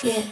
Yeah.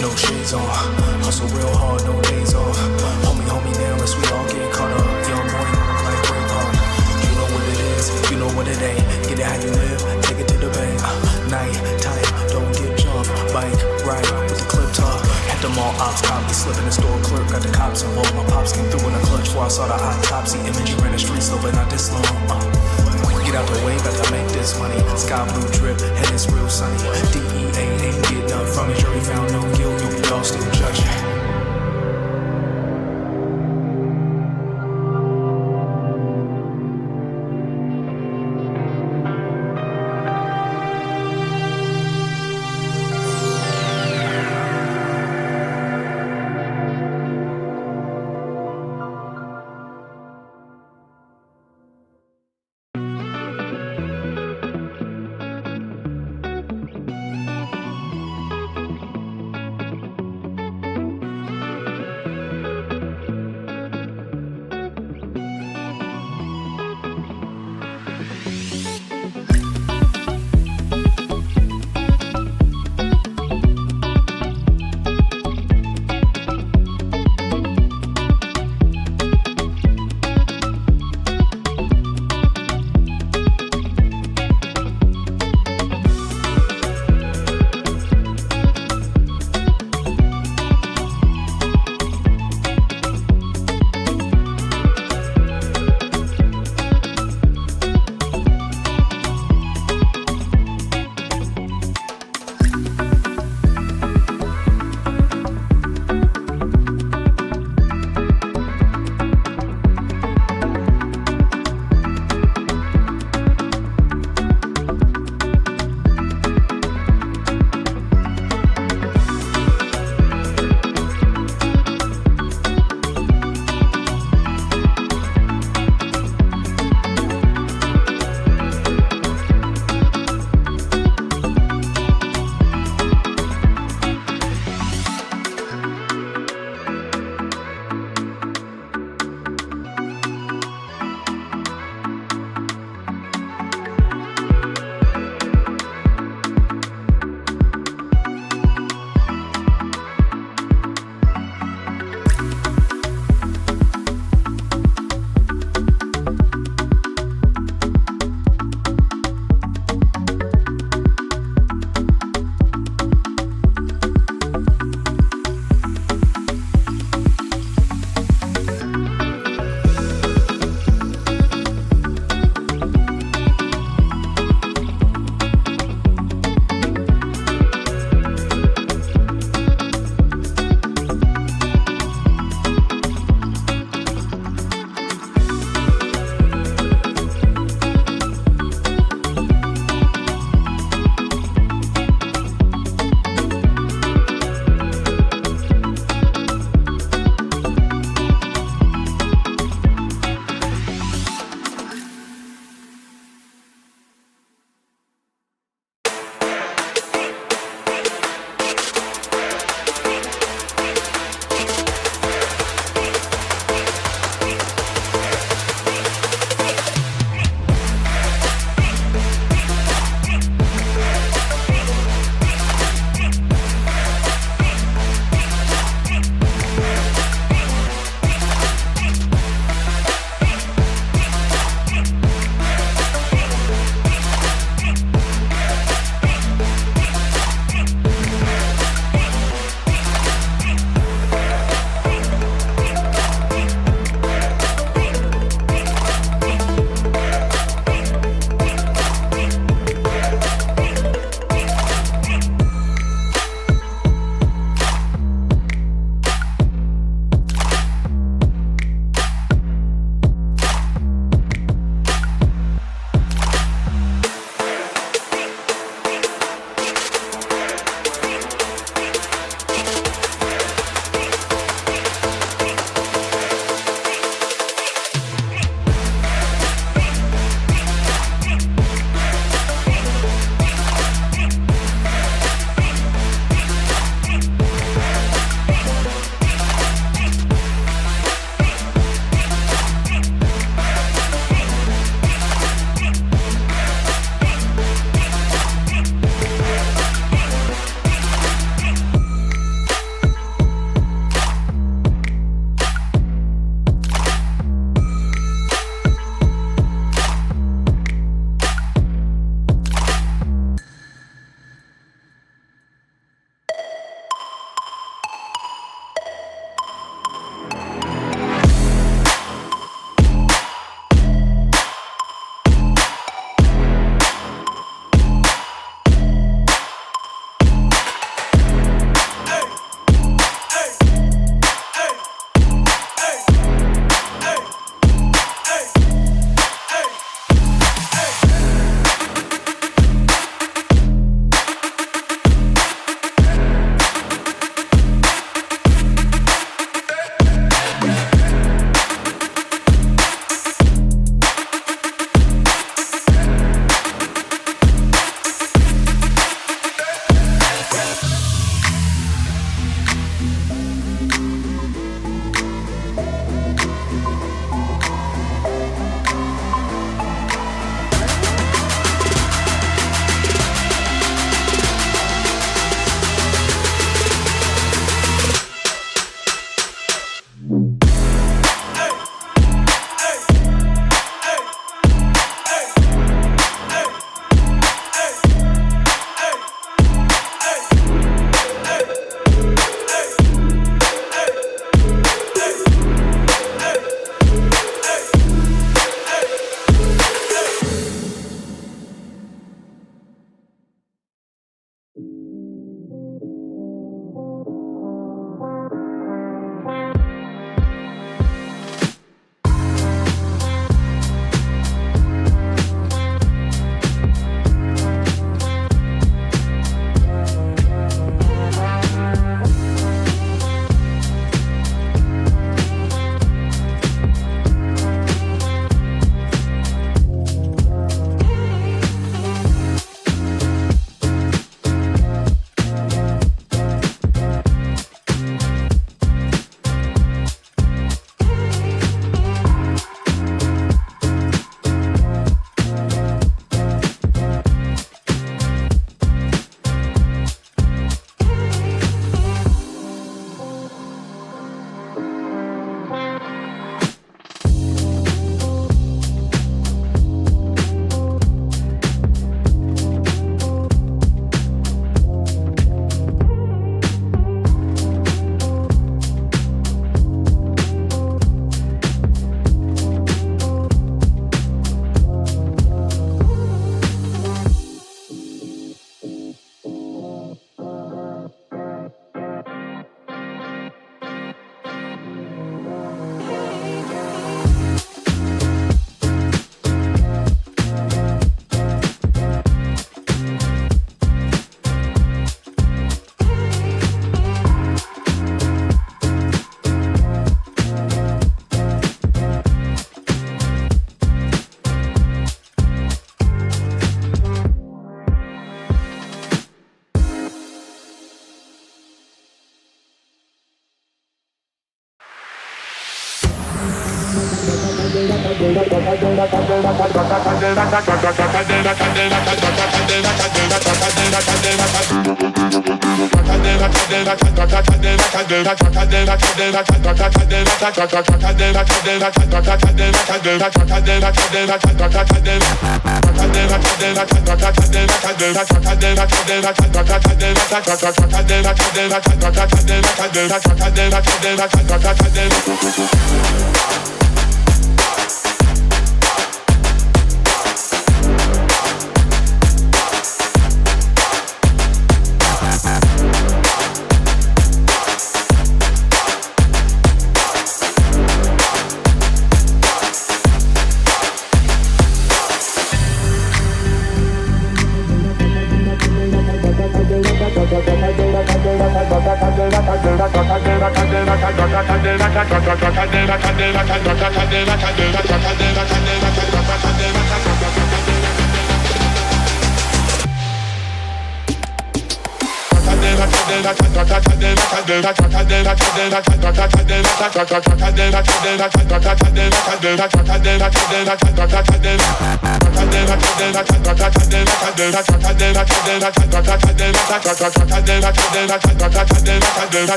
No shades on, hustle real hard, no days off. Hold me down unless we all get caught up. Young boy, like Braveheart. You know what it is, you know what it ain't. Get it how you live, take it to the bank. Night time, don't get jumped. Bike ride with the clip top. Had them all ops, caught me slipping the store clerk. Got the cops involved. My pops came through in a clutch before I saw the autopsy. Imaging ran the streets, slow but not this long. Get out the way, gotta make this money. Sky blue drip, and it's real sunny. DEA ain't getting up from it. Jury found no guilt, you'll be all still judging.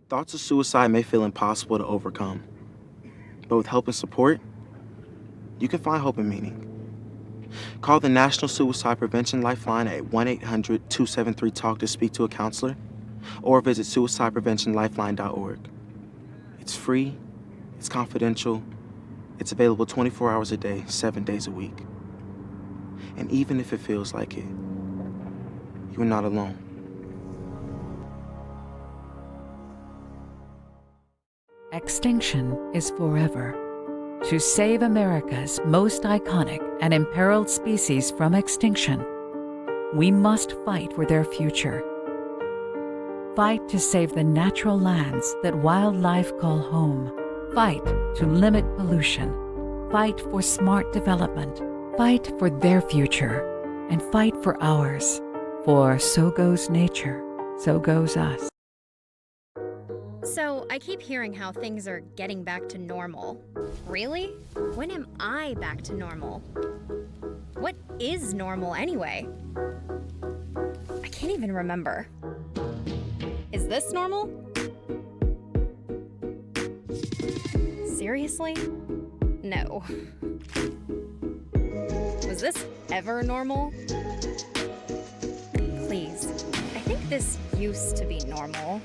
Thoughts of suicide may feel impossible to overcome, but with help and support, you can find hope and meaning. Call the National Suicide Prevention Lifeline at 1-800-273-TALK to speak to a counselor, or visit suicidepreventionlifeline.org. It's free, it's confidential, it's available 24 hours a day, 7 days a week. And even if it feels like it, you're not alone. Extinction is forever. To save America's most iconic and imperiled species from extinction, we must fight for their future. Fight to save the natural lands that wildlife call home. Fight to limit pollution. Fight for smart development. Fight for their future. And fight for ours. For so goes nature, so goes us. So, I keep hearing how things are getting back to normal. Really? When am I back to normal? What is normal anyway? I can't even remember. Is this normal? Seriously? No. Was this ever normal? Please. I think this used to be normal.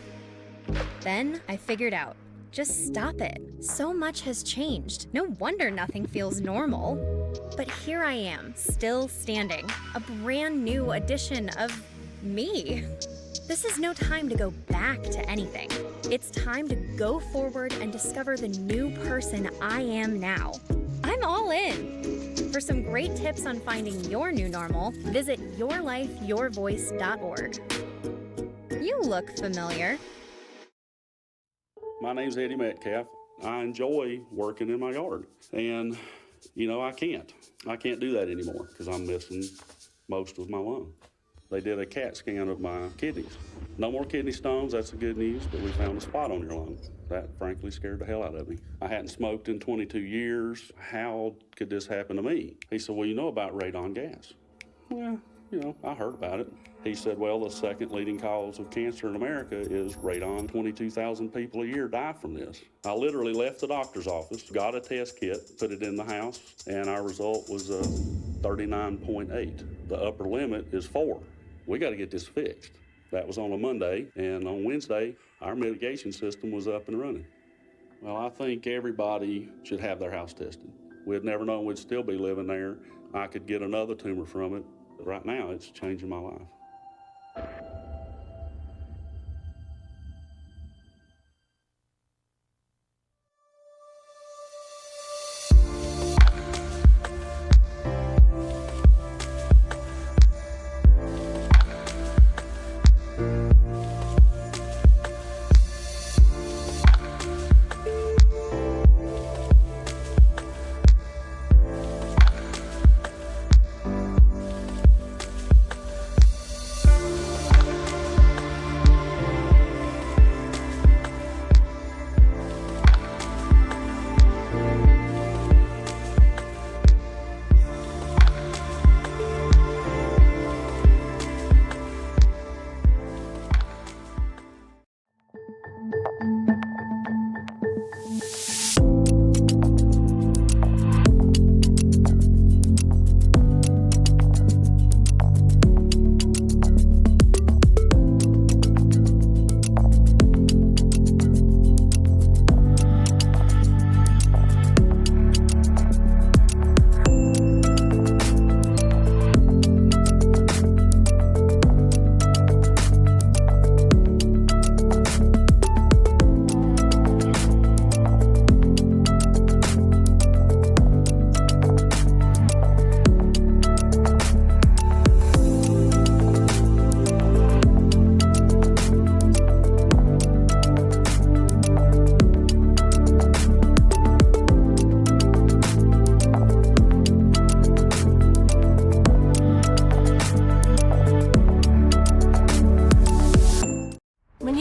Then I figured out. Just stop it. So much has changed. No wonder nothing feels normal. But here I am, still standing. A brand new edition of me. This is no time to go back to anything. It's time to go forward and discover the new person I am now. I'm all in. For some great tips on finding your new normal, visit yourlifeyourvoice.org. You look familiar. My name's Eddie Metcalf. I enjoy working in my yard. And, I can't do that anymore because I'm missing most of my lung. They did a CAT scan of my kidneys. No more kidney stones, that's the good news, but we found a spot on your lung. That frankly scared the hell out of me. I hadn't smoked in 22 years. How could this happen to me? He said, well, you know about radon gas. Well, I heard about it. He said, well, the second leading cause of cancer in America is radon. 22,000 people a year die from this. I literally left the doctor's office, got a test kit, put it in the house, and our result was 39.8. The upper limit is 4. We got to get this fixed. That was on a Monday, and on Wednesday, our mitigation system was up and running. Well, I think everybody should have their house tested. We'd never known we'd still be living there. I could get another tumor from it. But right now, it's changing my life.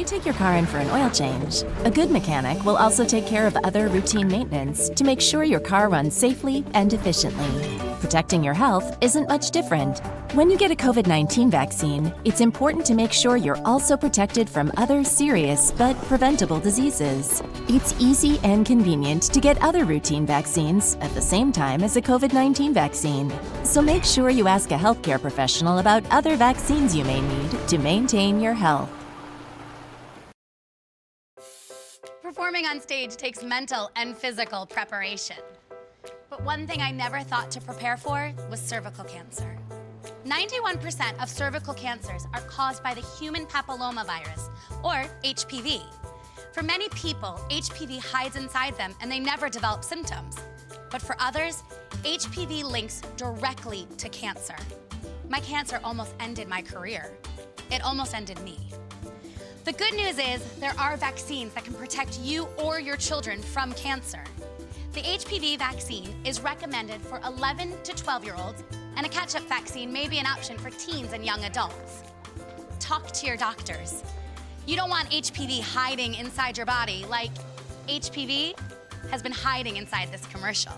Take your car in for an oil change. A good mechanic will also take care of other routine maintenance to make sure your car runs safely and efficiently. Protecting your health isn't much different. When you get a COVID-19 vaccine, it's important to make sure you're also protected from other serious but preventable diseases. It's easy and convenient to get other routine vaccines at the same time as a COVID-19 vaccine. So make sure you ask a healthcare professional about other vaccines you may need to maintain your health. Performing on stage takes mental and physical preparation. But one thing I never thought to prepare for was cervical cancer. 91% of cervical cancers are caused by the human papillomavirus, or HPV. For many people, HPV hides inside them and they never develop symptoms. But for others, HPV links directly to cancer. My cancer almost ended my career. It almost ended me. The good news is there are vaccines that can protect you or your children from cancer. The HPV vaccine is recommended for 11 to 12-year-olds, and a catch-up vaccine may be an option for teens and young adults. Talk to your doctors. You don't want HPV hiding inside your body like HPV has been hiding inside this commercial.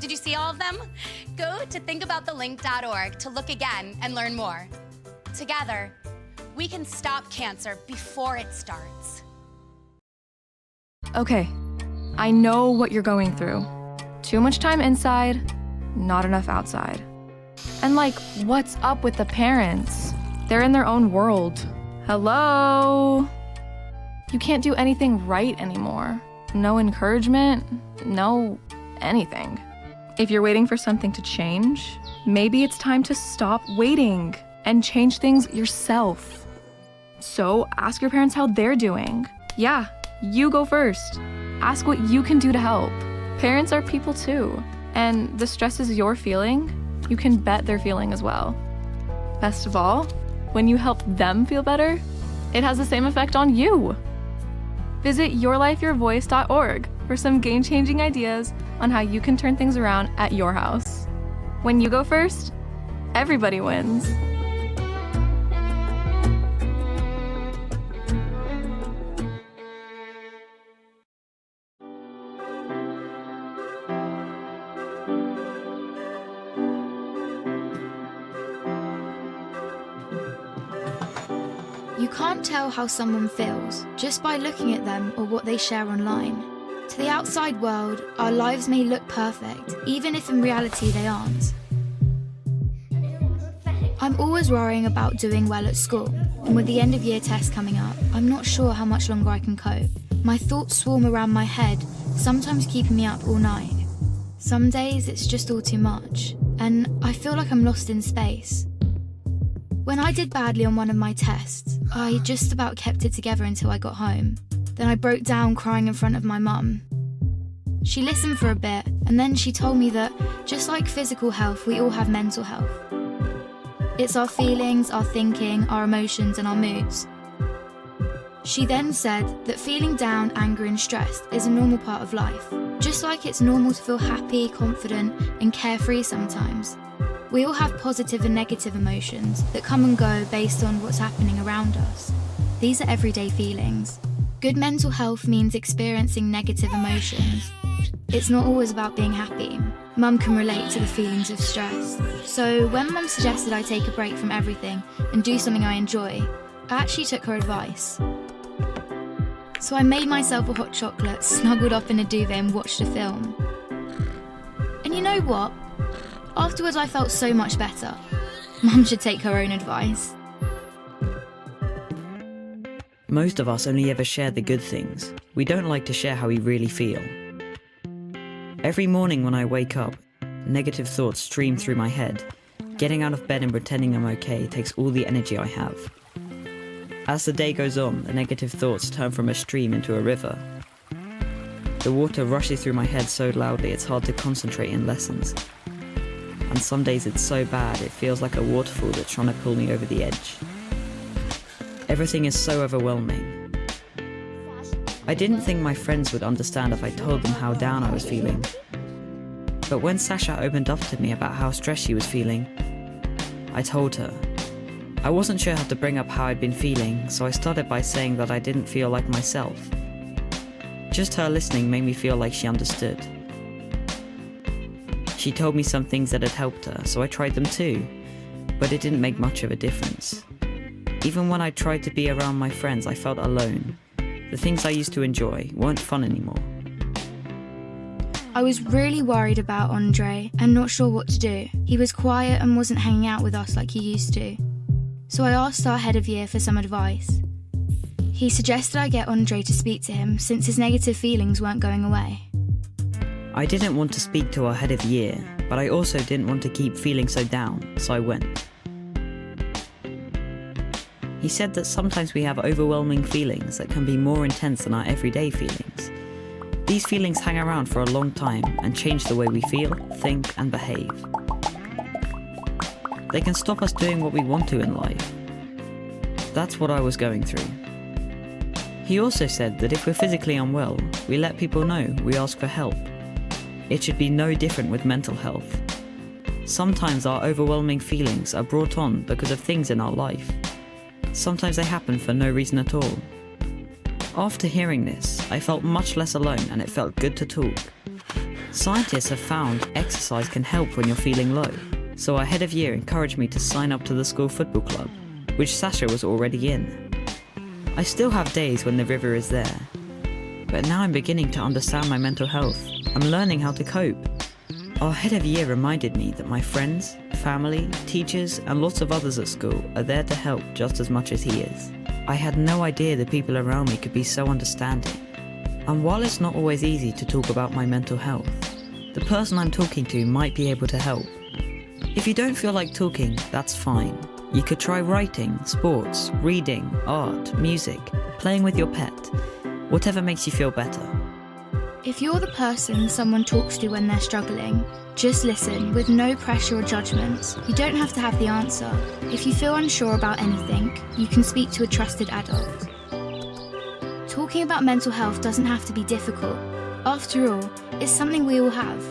Did you see all of them? Go to thinkaboutthelink.org to look again and learn more. Together, we can stop cancer before it starts. Okay, I know what you're going through. Too much time inside, not enough outside. And like, what's up with the parents? They're in their own world. Hello? You can't do anything right anymore. No encouragement, no anything. If you're waiting for something to change, maybe it's time to stop waiting and change things yourself. So ask your parents how they're doing. Yeah, you go first. Ask what you can do to help. Parents are people too, and the stresses you're feeling, you can bet they're feeling as well. Best of all, when you help them feel better, it has the same effect on you. Visit yourlifeyourvoice.org for some game-changing ideas on how you can turn things around at your house. When you go first, everybody wins. You can't tell how someone feels just by looking at them or what they share online. To the outside world, our lives may look perfect, even if in reality they aren't. I'm always worrying about doing well at school, and with the end of year test coming up, I'm not sure how much longer I can cope. My thoughts swarm around my head, sometimes keeping me up all night. Some days it's just all too much, and I feel like I'm lost in space. When I did badly on one of my tests, I just about kept it together until I got home. Then I broke down crying in front of my mum. She listened for a bit, and then she told me that, just like physical health, we all have mental health. It's our feelings, our thinking, our emotions, and our moods. She then said that feeling down, angry, and stressed is a normal part of life, just like it's normal to feel happy, confident, and carefree sometimes. We all have positive and negative emotions that come and go based on what's happening around us. These are everyday feelings. Good mental health means experiencing negative emotions. It's not always about being happy. Mum can relate to the feelings of stress. So when Mum suggested I take a break from everything and do something I enjoy, I actually took her advice. So I made myself a hot chocolate, snuggled up in a duvet and watched a film. And you know what? Afterwards, I felt so much better. Mum should take her own advice. Most of us only ever share the good things. We don't like to share how we really feel. Every morning when I wake up, negative thoughts stream through my head. Getting out of bed and pretending I'm okay takes all the energy I have. As the day goes on, the negative thoughts turn from a stream into a river. The water rushes through my head so loudly it's hard to concentrate in lessons. And some days it's so bad it feels like a waterfall that's trying to pull me over the edge. Everything is so overwhelming. I didn't think my friends would understand if I told them how down I was feeling. But when Sasha opened up to me about how stressed she was feeling, I told her. I wasn't sure how to bring up how I'd been feeling, so I started by saying that I didn't feel like myself. Just her listening made me feel like she understood. She told me some things that had helped her, so I tried them too, but it didn't make much of a difference. Even when I tried to be around my friends, I felt alone. The things I used to enjoy weren't fun anymore. I was really worried about Andre and not sure what to do. He was quiet and wasn't hanging out with us like he used to. So I asked our head of year for some advice. He suggested I get Andre to speak to him since his negative feelings weren't going away. I didn't want to speak to our head of year, but I also didn't want to keep feeling so down, so I went. He said that sometimes we have overwhelming feelings that can be more intense than our everyday feelings. These feelings hang around for a long time and change the way we feel, think, and behave. They can stop us doing what we want to in life. That's what I was going through. He also said that if we're physically unwell, we let people know, we ask for help. It should be no different with mental health. Sometimes our overwhelming feelings are brought on because of things in our life. Sometimes they happen for no reason at all. After hearing this, I felt much less alone and it felt good to talk. Scientists have found exercise can help when you're feeling low, so our head of year encouraged me to sign up to the school football club, which Sasha was already in. I still have days when the river is there, but now I'm beginning to understand my mental health. I'm learning how to cope. Our head of year reminded me that my friends, family, teachers, and lots of others at school are there to help just as much as he is. I had no idea the people around me could be so understanding. And while it's not always easy to talk about my mental health, the person I'm talking to might be able to help. If you don't feel like talking, that's fine. You could try writing, sports, reading, art, music, playing with your pet, whatever makes you feel better. If you're the person someone talks to when they're struggling, just listen with no pressure or judgments. You don't have to have the answer. If you feel unsure about anything, you can speak to a trusted adult. Talking about mental health doesn't have to be difficult. After all, it's something we all have.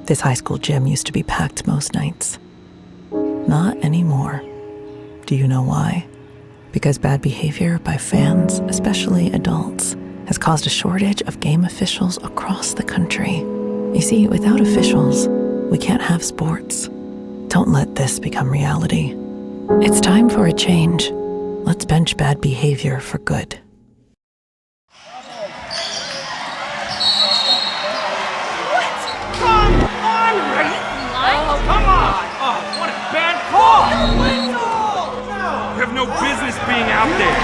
This high school gym used to be packed most nights. Not anymore. Do you know why? Because bad behavior by fans, especially adults, has caused a shortage of game officials across the country. You see, without officials, we can't have sports. Don't let this become reality. It's time for a change. Let's bench bad behavior for good. You have no business being out there.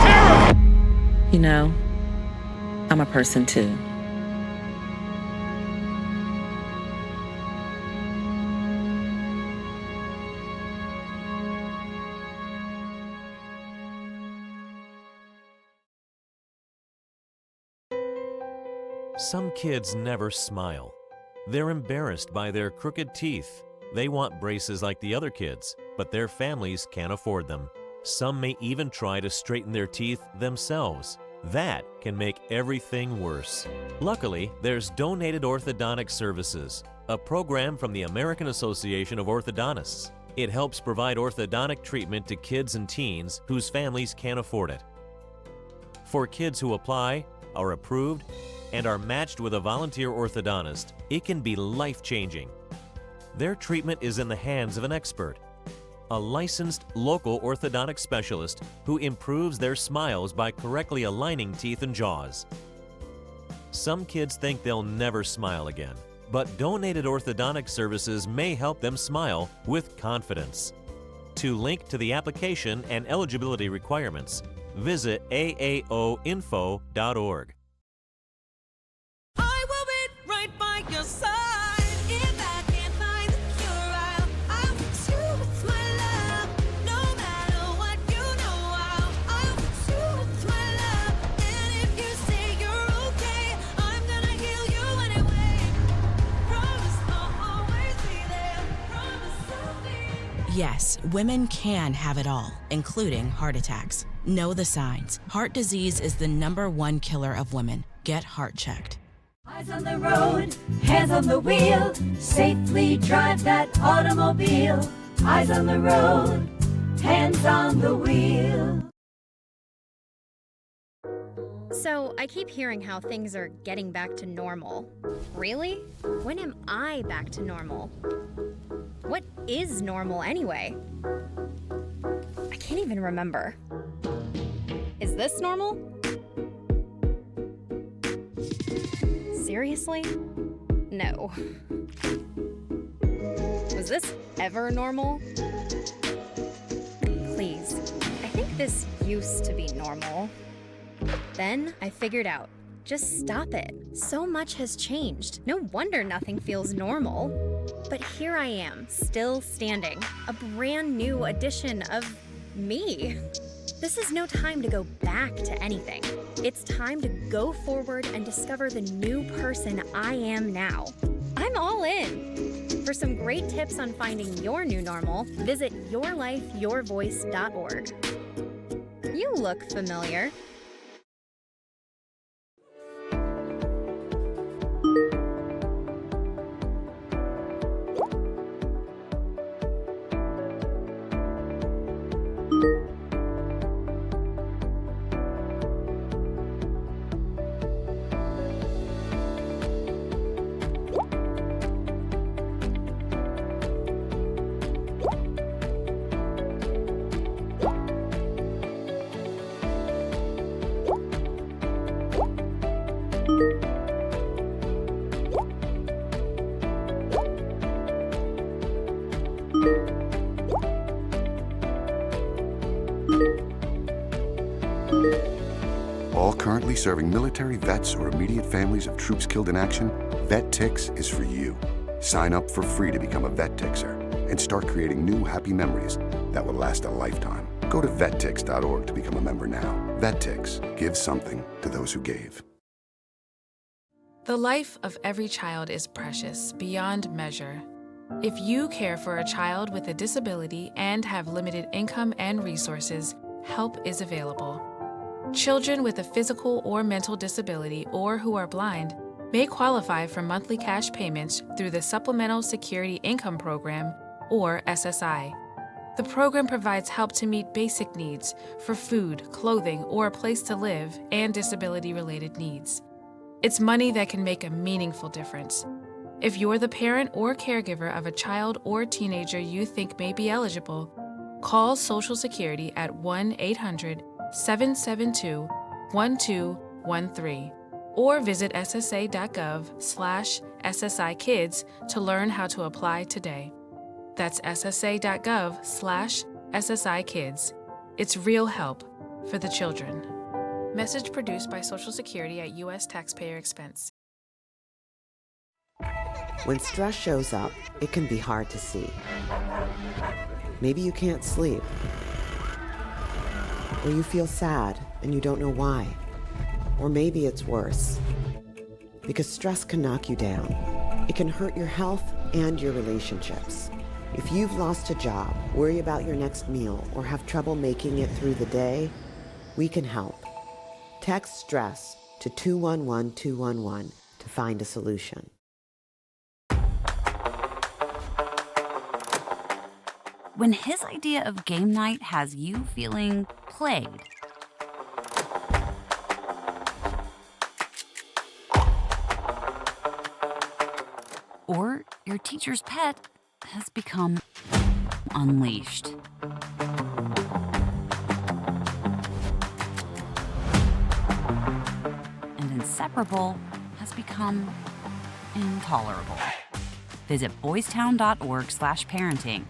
Terrible! You know, I'm a person too. Some kids never smile. They're embarrassed by their crooked teeth. They want braces like the other kids, but their families can't afford them. Some may even try to straighten their teeth themselves. That can make everything worse. Luckily, there's Donated Orthodontic Services, a program from the American Association of Orthodontists. It helps provide orthodontic treatment to kids and teens whose families can't afford it. For kids who apply, are approved, and are matched with a volunteer orthodontist, it can be life-changing. Their treatment is in the hands of an expert, a licensed local orthodontic specialist who improves their smiles by correctly aligning teeth and jaws. Some kids think they'll never smile again, but Donated Orthodontic Services may help them smile with confidence. To link to the application and eligibility requirements, visit aaoinfo.org. I will be right by your side. If I can't find the cure, I'll fix you with my love. No matter what, you know I'll fix you with my love. And if you say you're okay, I'm gonna heal you anyway. Promise I'll always be there. Promise I'll be. Yes, women can have it all, including heart attacks. Know the signs. Heart disease is the #1 killer of women. Get heart checked. Eyes on the road, hands on the wheel, safely drive that automobile. Eyes on the road, hands on the wheel. So, I keep hearing how things are getting back to normal. Really? When am I back to normal? What is normal anyway? I can't even remember. Is this normal? Seriously? No. Was this ever normal? Please. I think this used to be normal. Then I figured out. Just stop it. So much has changed. No wonder nothing feels normal. But here I am, still standing. A brand new edition of me. This is no time to go back to anything. It's time to go forward and discover the new person I am now. I'm all in. For some great tips on finding your new normal, visit yourlifeyourvoice.org. You look familiar. All currently serving military vets or immediate families of troops killed in action, VetTix is for you. Sign up for free to become a VetTixer and start creating new happy memories that will last a lifetime. Go to vettix.org to become a member now. VetTix, give something to those who gave. The life of every child is precious beyond measure. If you care for a child with a disability and have limited income and resources, help is available. Children with a physical or mental disability or who are blind may qualify for monthly cash payments through the Supplemental Security Income Program, or SSI. The program provides help to meet basic needs for food, clothing, or a place to live, and disability-related needs. It's money that can make a meaningful difference. If you're the parent or caregiver of a child or teenager you think may be eligible, call Social Security at 1-800-772-1213 or visit ssa.gov/SSIkids to learn how to apply today. That's ssa.gov/SSIkids. It's real help for the children. Message produced by Social Security at U.S. taxpayer expense. When stress shows up, it can be hard to see. Maybe you can't sleep, or you feel sad and you don't know why. Or maybe it's worse, because stress can knock you down. It can hurt your health and your relationships. If you've lost a job, worry about your next meal, or have trouble making it through the day, we can help. Text STRESS to 211-211 to find a solution. When his idea of game night has you feeling played, or your teacher's pet has become unleashed. And inseparable has become intolerable. Visit boystown.org/parenting.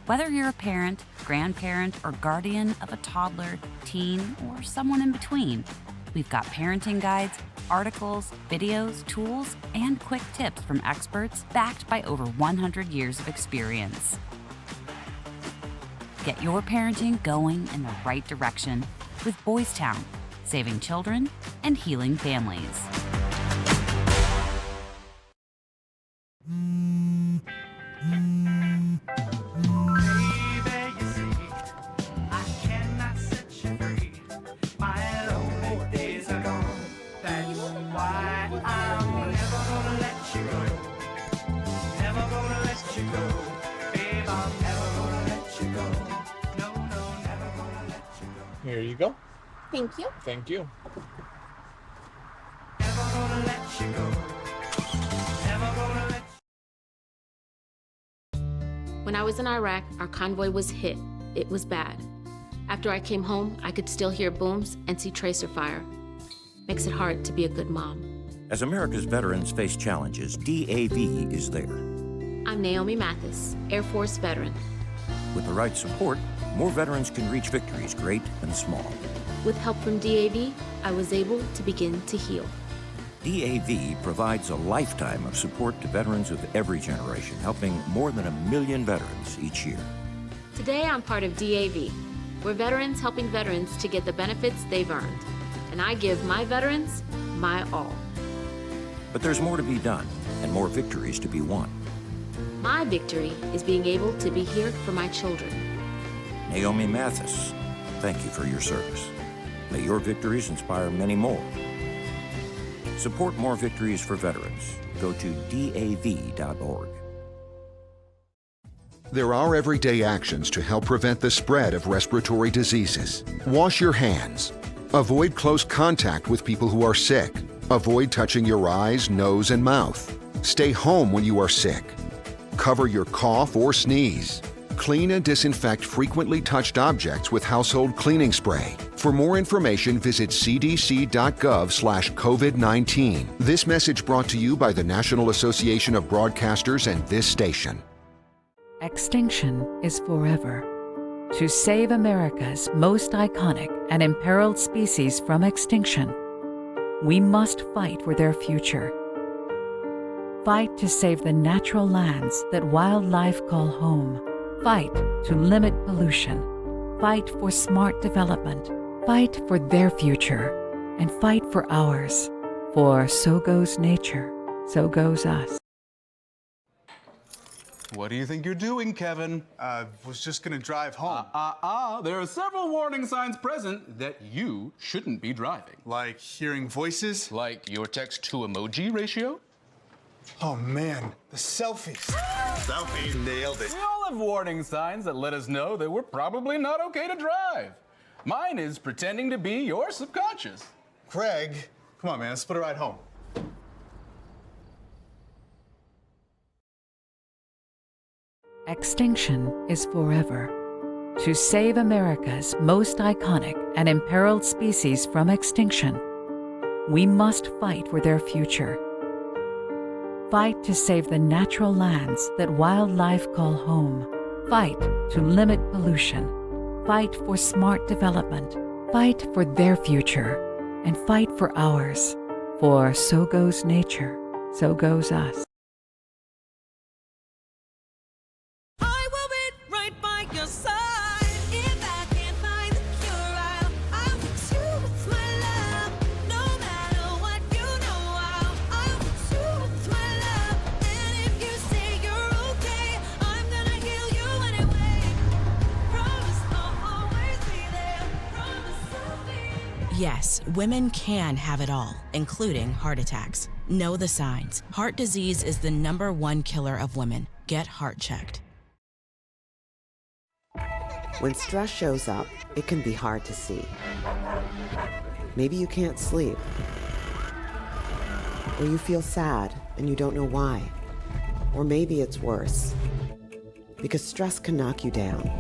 Whether you're a parent, grandparent, or guardian of a toddler, teen, or someone in between, we've got parenting guides, articles, videos, tools, and quick tips from experts backed by over 100 years of experience. Get your parenting going in the right direction with Boys Town, saving children and healing families. Here you go. Thank you. Thank you. When I was in Iraq, our convoy was hit. It was bad. After I came home, I could still hear booms and see tracer fire. Makes it hard to be a good mom. As America's veterans face challenges, DAV is there. I'm Naomi Mathis, Air Force veteran. With the right support, more veterans can reach victories, great and small. With help from DAV, I was able to begin to heal. DAV provides a lifetime of support to veterans of every generation, helping more than 1 million veterans each year. Today, I'm part of DAV. We're veterans helping veterans to get the benefits they've earned. And I give my veterans my all. But there's more to be done and more victories to be won. My victory is being able to be here for my children. Naomi Mathis, thank you for your service. May your victories inspire many more. Support more victories for veterans. Go to DAV.org. There are everyday actions to help prevent the spread of respiratory diseases. Wash your hands. Avoid close contact with people who are sick. Avoid touching your eyes, nose, and mouth. Stay home when you are sick. Cover your cough or sneeze. Clean and disinfect frequently touched objects with household cleaning spray. For more information, visit cdc.gov/COVID-19. This message brought to you by the National Association of Broadcasters and this station. Extinction is forever. To save America's most iconic and imperiled species from extinction, we must fight for their future. Fight to save the natural lands that wildlife call home. Fight to limit pollution. Fight for smart development. Fight for their future. And fight for ours. For so goes nature, so goes us. What do you think you're doing, Kevin? Was just gonna drive home. There are several warning signs present that you shouldn't be driving. Like hearing voices? Like your text-to-emoji ratio? Oh man, the selfies. Selfie, nailed it. We all have warning signs that let us know that we're probably not okay to drive. Mine is pretending to be your subconscious. Craig, come on man, let's split a ride home. Extinction is forever. To save America's most iconic and imperiled species from extinction, we must fight for their future. Fight to save the natural lands that wildlife call home. Fight to limit pollution. Fight for smart development. Fight for their future. And fight for ours. For so goes nature, so goes us. Yes, women can have it all, including heart attacks. Know the signs. Heart disease is the #1 killer of women. Get heart checked. When stress shows up, it can be hard to see. Maybe you can't sleep. Or you feel sad and you don't know why. Or maybe it's worse. Because stress can knock you down.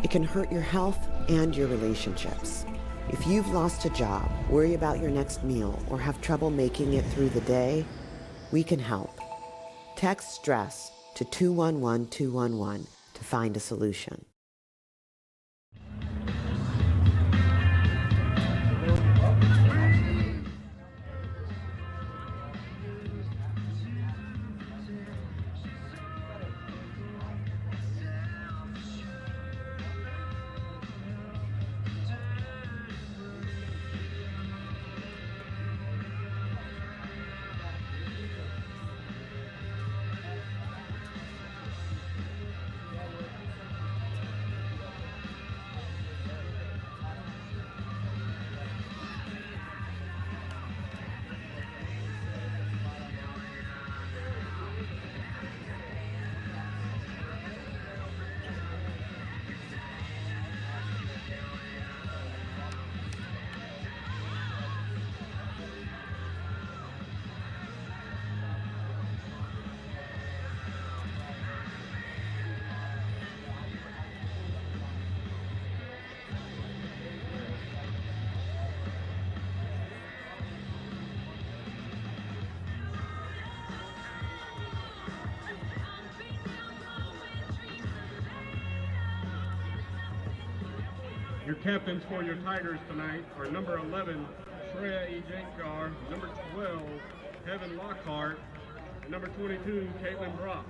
It can hurt your health and your relationships. If you've lost a job, worry about your next meal, or have trouble making it through the day, we can help. Text STRESS to 211-211 to find a solution. Your captains for your Tigers tonight are number 11, Shreya E. Jankar, number 12, Heaven Lockhart, and number 22, Caitlin Brock.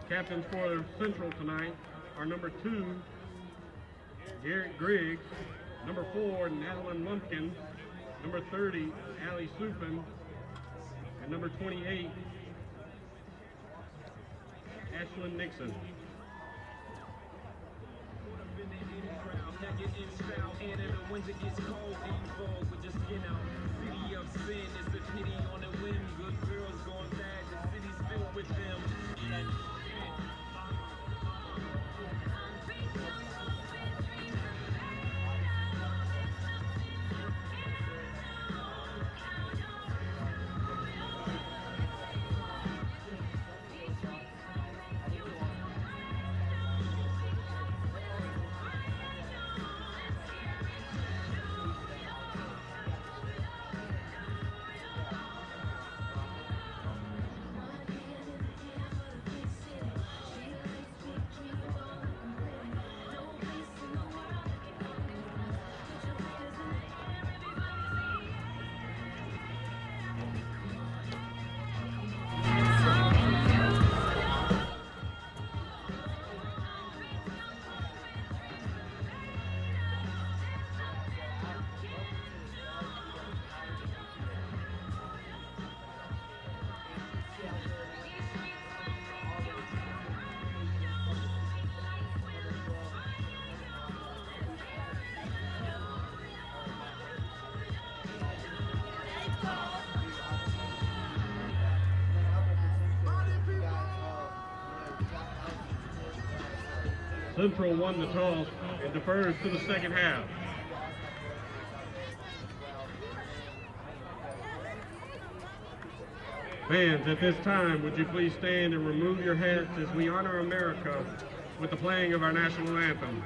Captains for Central tonight are number 2, Garrett Griggs, number 4, Madeline Lumpkin, number 30, Allie Supin, and number 28, Ashlyn Nixon. Central won the toss and defers to the second half. Fans, at this time, would you please stand and remove your hats as we honor America with the playing of our national anthem.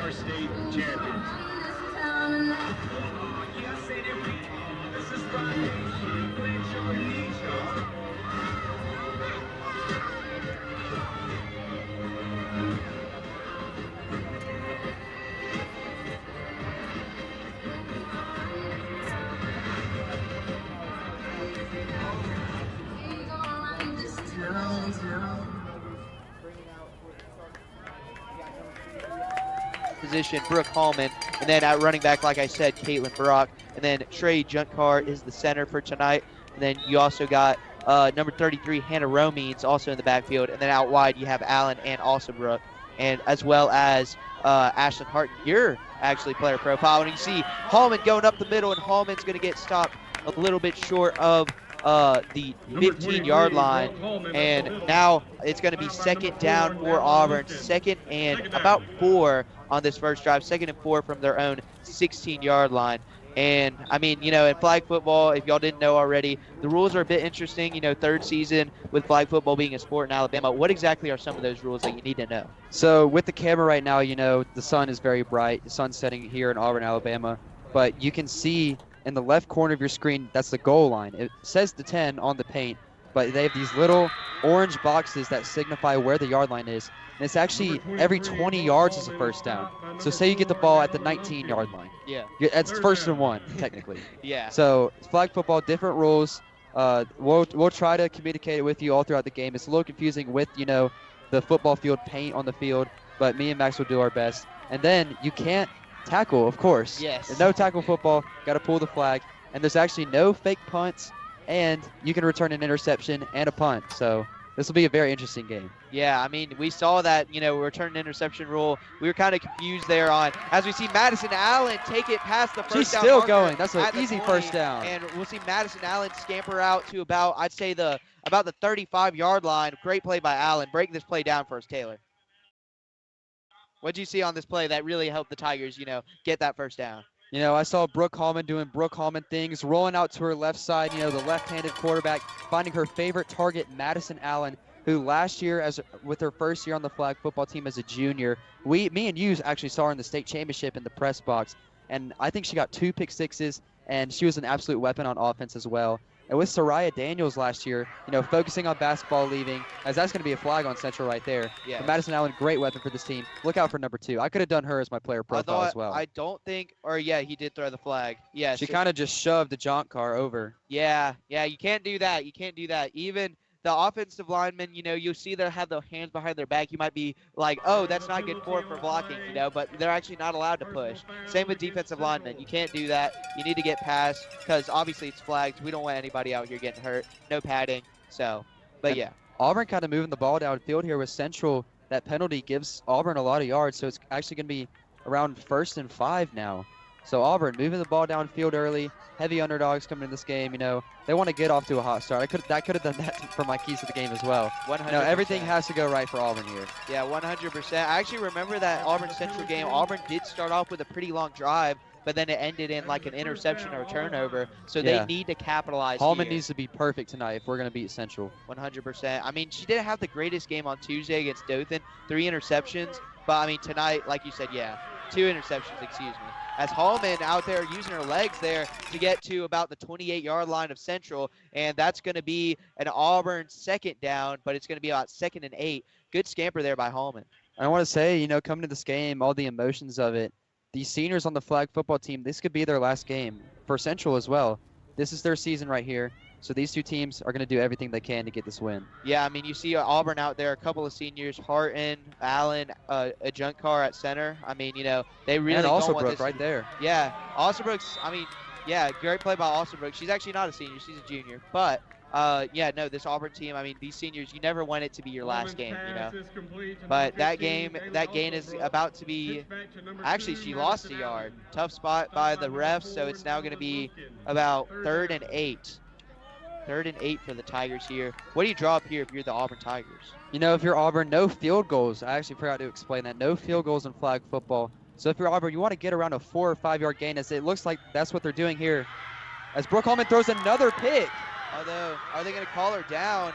Our state champions. Position, Brooke Hallman, and then at running back, like I said, Caitlin Brock, and then Trey Junkar is the center for tonight, and then you also got number 33, Hannah Romines, also in the backfield, and then out wide you have Allen and also Brooke, and as well as Ashlyn Hart, your actually player profile, and you see Hallman going up the middle, and Hallman's going to get stopped a little bit short of the 15-yard line, and now it's going to be second down for Auburn, second and about 4 on this first drive, 2nd and 4 from their own 16-yard line. And, I mean, you know, in flag football, if y'all didn't know already, the rules are a bit interesting. You know, third season with flag football being a sport in Alabama. What exactly are some of those rules that you need to know? So with the camera right now, you know, the sun is very bright. The sun's setting here in Auburn, Alabama. But you can see in the left corner of your screen, that's the goal line. It says the 10 on the paint, but they have these little orange boxes that signify where the yard line is. And it's actually every 20 yards is a first down. So say you get the ball at the 19-yard line. Yeah. That's first and 1, technically. Yeah. So flag football, different rules. We'll try to communicate it with you all throughout the game. It's a little confusing with, you know, the football field paint on the field, but me and Max will do our best. And then you can't tackle, of course. Yes. No tackle football. Got to pull the flag. And there's actually no fake punts, and you can return an interception and a punt. So this will be a very interesting game. Yeah, I mean, we saw that, you know, return interception rule. We were kind of confused there on, as we see Madison Allen take it past the first She's down still marker going. That's an at the easy 20, first down. And we'll see Madison Allen scamper out to about, I'd say, about the 35-yard line. Great play by Allen. Break this play down for us, Taylor. What did you see on this play that really helped the Tigers, you know, get that first down? You know, I saw Brooke Hallman doing Brooke Hallman things, rolling out to her left side, you know, the left-handed quarterback, finding her favorite target, Madison Allen, who last year, with her first year on the flag football team as a junior, me and you actually saw her in the state championship in the press box, and I think she got 2 pick sixes, and she was an absolute weapon on offense as well. And with Soraya Daniels last year, you know, focusing on basketball leaving, as that's going to be a flag on Central right there. Yeah. But Madison Allen, great weapon for this team. Look out for number 2. I could have done her as my player profile as well. I don't think, or yeah, he did throw the flag. Yeah. She kind of just shoved the jaunt car over. Yeah, you can't do that. You can't do that. Even the offensive linemen, you know, you'll see they have their hands behind their back. You might be like, oh, that's not good for blocking, you know, but they're actually not allowed to push. Same with defensive linemen. You can't do that. You need to get past because obviously it's flags. We don't want anybody out here getting hurt. No padding. So, but and yeah. Auburn kind of moving the ball downfield here with Central. That penalty gives Auburn a lot of yards, so it's actually going to be around 1st and 5 now. So Auburn moving the ball downfield early. Heavy underdogs coming in this game, you know. They want to get off to a hot start. I could have done that for my keys to the game as well. 100%. You know, everything has to go right for Auburn here. Yeah, 100%. I actually remember that Auburn Central game. Auburn did start off with a pretty long drive, but then it ended in like an interception or a turnover. So they need to capitalize Hallman here. needs to be perfect tonight if we're going to beat Central. 100%. I mean, she didn't have the greatest game on Tuesday against Dothan. 3 interceptions. But, I mean, tonight, like you said, 2 interceptions, excuse me. As Hallman out there using her legs there to get to about the 28-yard line of Central, and that's going to be an Auburn 2nd down, but it's going to be about 2nd and 8. Good scamper there by Hallman. I want to say, you know, coming to this game, all the emotions of it, these seniors on the flag football team, this could be their last game for Central as well. This is their season right here. So these 2 teams are going to do everything they can to get this win. Yeah, I mean, you see Auburn out there, a couple of seniors, Harton, Allen, a junk car at center. I mean, you know, they really and don't also want Brooke this. right there. Yeah, Alsabrook's, I mean, yeah, great play by Alsabrook. She's actually not a senior. She's a junior. But, this Auburn team, I mean, these seniors, you never want it to be your last game, you know. But that gain is about to be, actually, she lost a yard. Tough spot by the refs, so it's now going to be about 3rd and 8. 3rd and 8 for the Tigers here. What do you draw up here if you're the Auburn Tigers? You know, if you're Auburn, no field goals. I actually forgot to explain that. No field goals in flag football. So if you're Auburn, you want to get around a 4 or 5 yard gain, as it looks like that's what they're doing here. As Brooke Hallman throws another pick. Although, are they going to call her down?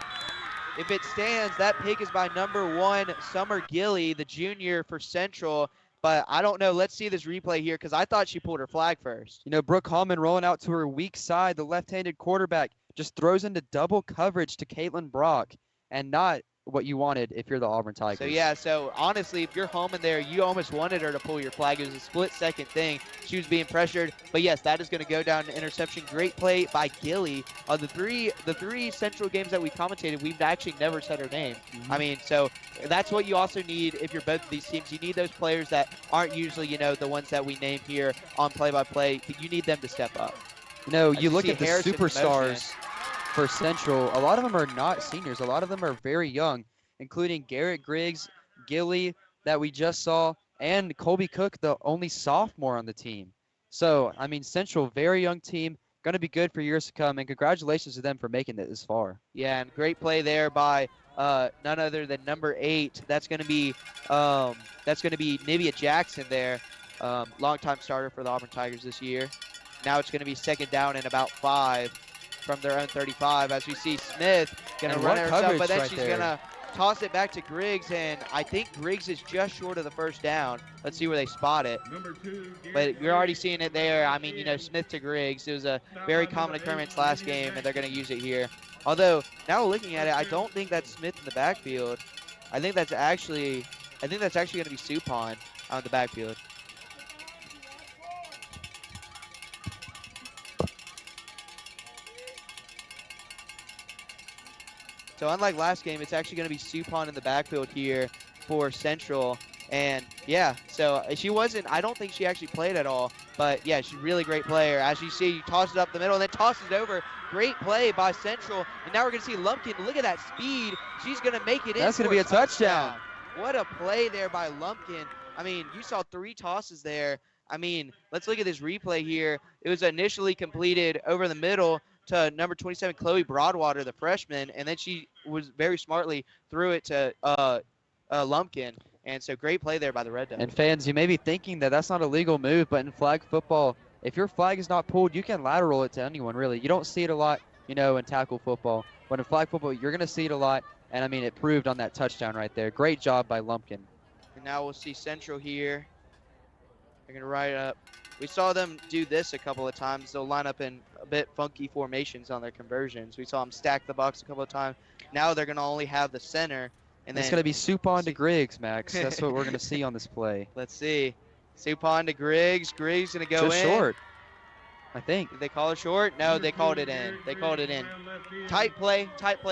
If it stands, that pick is by number 1, Summer Gilly, the junior for Central. But I don't know. Let's see this replay here because I thought she pulled her flag first. You know, Brooke Hallman rolling out to her weak side, the left-handed quarterback. Just throws into double coverage to Caitlin Brock, and not what you wanted if you're the Auburn Tigers. So honestly, if you're home in there, you almost wanted her to pull your flag. It was a split-second thing. She was being pressured. But yes, that is going to go down to interception. Great play by Gilly. The three Central games that we commentated, we've actually never said her name. I mean, so that's what you also need if you're both of these teams. You need those players that aren't usually, you know, the ones that we name here on play-by-play. You need them to step up. You know, you look at the Harrison superstars for Central, a lot of them are not seniors. A lot of them are very young, including Garrett Griggs, Gilly that we just saw, and Colby Cook, the only sophomore on the team. So, I mean, Central, very young team, going to be good for years to come, and congratulations to them for making it this far. Yeah, and great play there by none other than number 8. That's going to be Nivea Jackson there, longtime starter for the Auburn Tigers this year. now it's going to be second down and about 5 from their own 35 as we see Smith going to And run what it herself, coverage but then right she's there. going to toss it back to Griggs, and I think Griggs is just short of the first down. Let's see where they spot it. But you're already seeing it there. I mean, Smith to Griggs. It was a very common occurrence last game, and they're going to use it here. Although, now looking at it, I don't think that's Smith in the backfield. I think that's actually going to be Supon out in the backfield. So unlike last game, it's actually going to be Supon in the backfield here for Central. And yeah, so I don't think she actually played at all, but yeah, she's a really great player. As you see, toss it up the middle and then tosses it over. Great play by Central. And now we're going to see Lumpkin. Look at that speed. She's going to make it in. That's going to be a touchdown. What a play there by Lumpkin. I mean, you saw 3 tosses there. I mean, let's look at this replay here. It was initially completed over the middle to number 27, Chloe Broadwater, the freshman, and then she was very smartly threw it to Lumpkin. And so great play there by the Red Devils. And fans, you may be thinking that that's not a legal move, but in flag football, if your flag is not pulled, you can lateral it to anyone, really. You don't see it a lot, in tackle football. But in flag football, you're going to see it a lot. And, I mean, it proved on that touchdown right there. Great job by Lumpkin. And now we'll see Central here. They're going to ride up. We saw them do this a couple of times. They'll line up in a bit funky formations on their conversions. We saw them stack the box a couple of times. Now they're going to only have the center. And it's then going to be Supon to Griggs, Max. That's what we're going to see on this play. Let's see. Supon to Griggs. Griggs going to go Just in. short, I think. Did they call it short? No, they called it in. They called it in. Tight play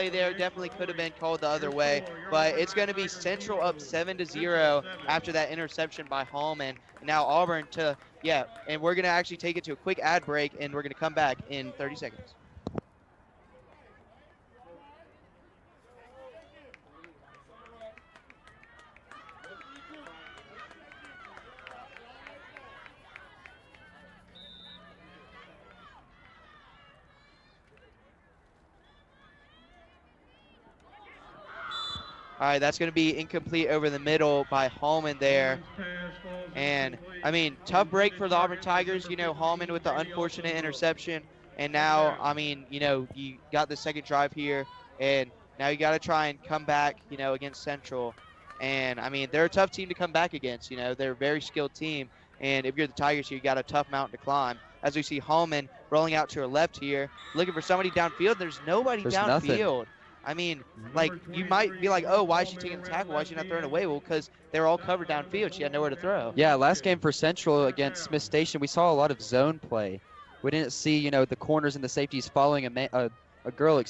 there. Definitely could have been called the other way. But it's going to be Central up 7-0 after that interception by Hallman. Now Auburn and we're going to actually take it to a quick ad break, and we're going to come back in 30 seconds. All right, that's going to be incomplete over the middle by Hallman there. And, I mean, tough break for the Auburn Tigers. Hallman with the unfortunate interception. And now, I mean, you got the second drive here. And now you got to try and come back, against Central. And, I mean, they're a tough team to come back against. They're a very skilled team. And if you're the Tigers, you got a tough mountain to climb. As we see Hallman rolling out to her left here, looking for somebody downfield. There's nobody downfield. Nothing. I mean, you might be like, oh, why is she taking the tackle? Why is she not throwing it away? Well, because they're all covered downfield. She had nowhere to throw. Yeah, last game for Central against Smith Station, we saw a lot of zone play. We didn't see, the corners and the safeties following a girl,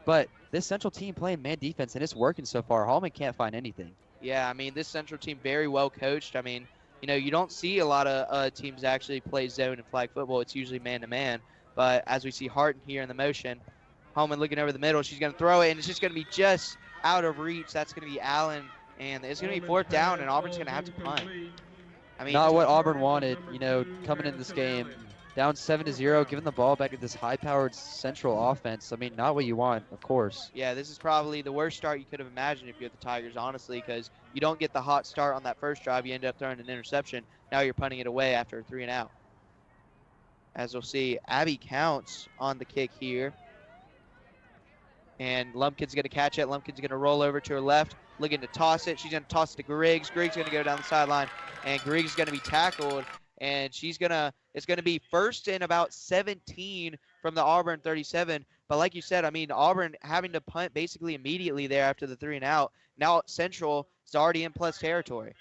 But this Central team playing man defense, and it's working so far. Hallman can't find anything. Yeah, I mean, this Central team very well coached. I mean, you don't see a lot of teams actually play zone and flag football. It's usually man-to-man. But as we see Harton here in the motion, Hallman looking over the middle. She's going to throw it, and it's just going to be just out of reach. That's going to be Allen, and it's going to be 4th down, and Auburn's going to have to punt. I mean, not what Auburn wanted, coming in this game. Down 7-0, giving the ball back to this high-powered Central offense. I mean, not what you want, of course. Yeah, this is probably the worst start you could have imagined if you're the Tigers, honestly, because you don't get the hot start on that first drive. You end up throwing an interception. Now you're punting it away after a 3 and out. As we'll see, Abby Counts on the kick here. And Lumpkin's going to catch it. Lumpkin's going to roll over to her left, looking to toss it. She's going to toss it to Griggs. Griggs going to go down the sideline, and Griggs is going to be tackled. And it's going to be 1st and about 17 from the Auburn 37. But like you said, I mean, Auburn having to punt basically immediately there after the 3 and out. Now Central is already in plus territory.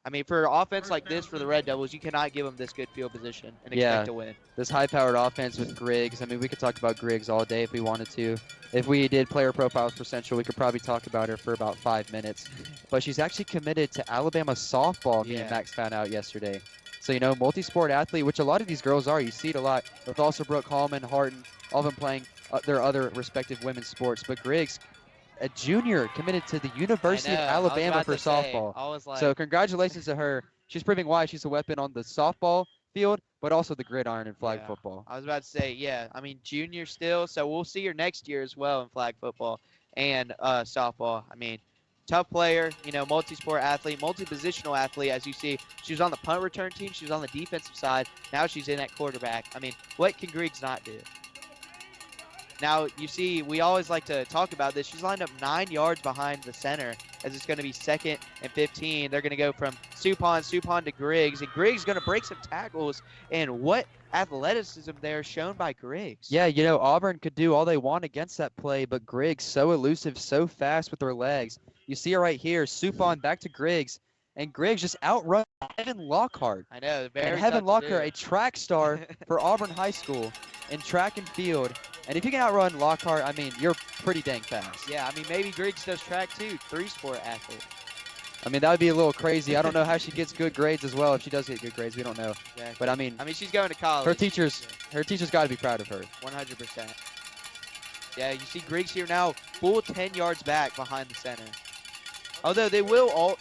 I mean, for offense like this for the Red Devils, you cannot give them this good field position and expect to win. This high-powered offense with Griggs. I mean, we could talk about Griggs all day if we wanted to. If we did player profiles for Central, we could probably talk about her for about 5 minutes. But she's actually committed to Alabama softball, me and Max found out yesterday. So, multi-sport athlete, which a lot of these girls are. You see it a lot with also Brooke Hallman, Harton, all of them playing their other respective women's sports. But Griggs, a junior, committed to the University of Alabama for softball. So congratulations to her. She's proving why she's a weapon on the softball field, but also the gridiron and flag football. I was about to say, I mean, junior still, so we'll see her next year as well in flag football and softball. I mean, tough player, multi-sport athlete, multi-positional athlete. As you see, she was on the punt return team. She was on the defensive side. Now she's in at quarterback. I mean, what can Griggs not do? Now, you see, we always like to talk about this. She's lined up 9 yards behind the center as it's going to be 2nd and 15. They're going to go from Supon to Griggs, and Griggs going to break some tackles. And what athleticism there shown by Griggs. Yeah, Auburn could do all they want against that play, but Griggs so elusive, so fast with her legs. You see her right here, Supon back to Griggs, and Griggs just outrun Heaven Lockhart. I know, very And Heaven tough to Lockhart, do. a track star for Auburn High School in track and field. And if you can outrun Lockhart, I mean, you're pretty dang fast. Yeah, I mean, maybe Griggs does track too, 3-sport athlete. I mean, that would be a little crazy. I don't know how she gets good grades as well. If she does get good grades, we don't know. Exactly. But I mean, she's going to college. Her teachers got to be proud of her. 100%. Yeah, you see Griggs here now, full 10 yards back behind the center. Although they will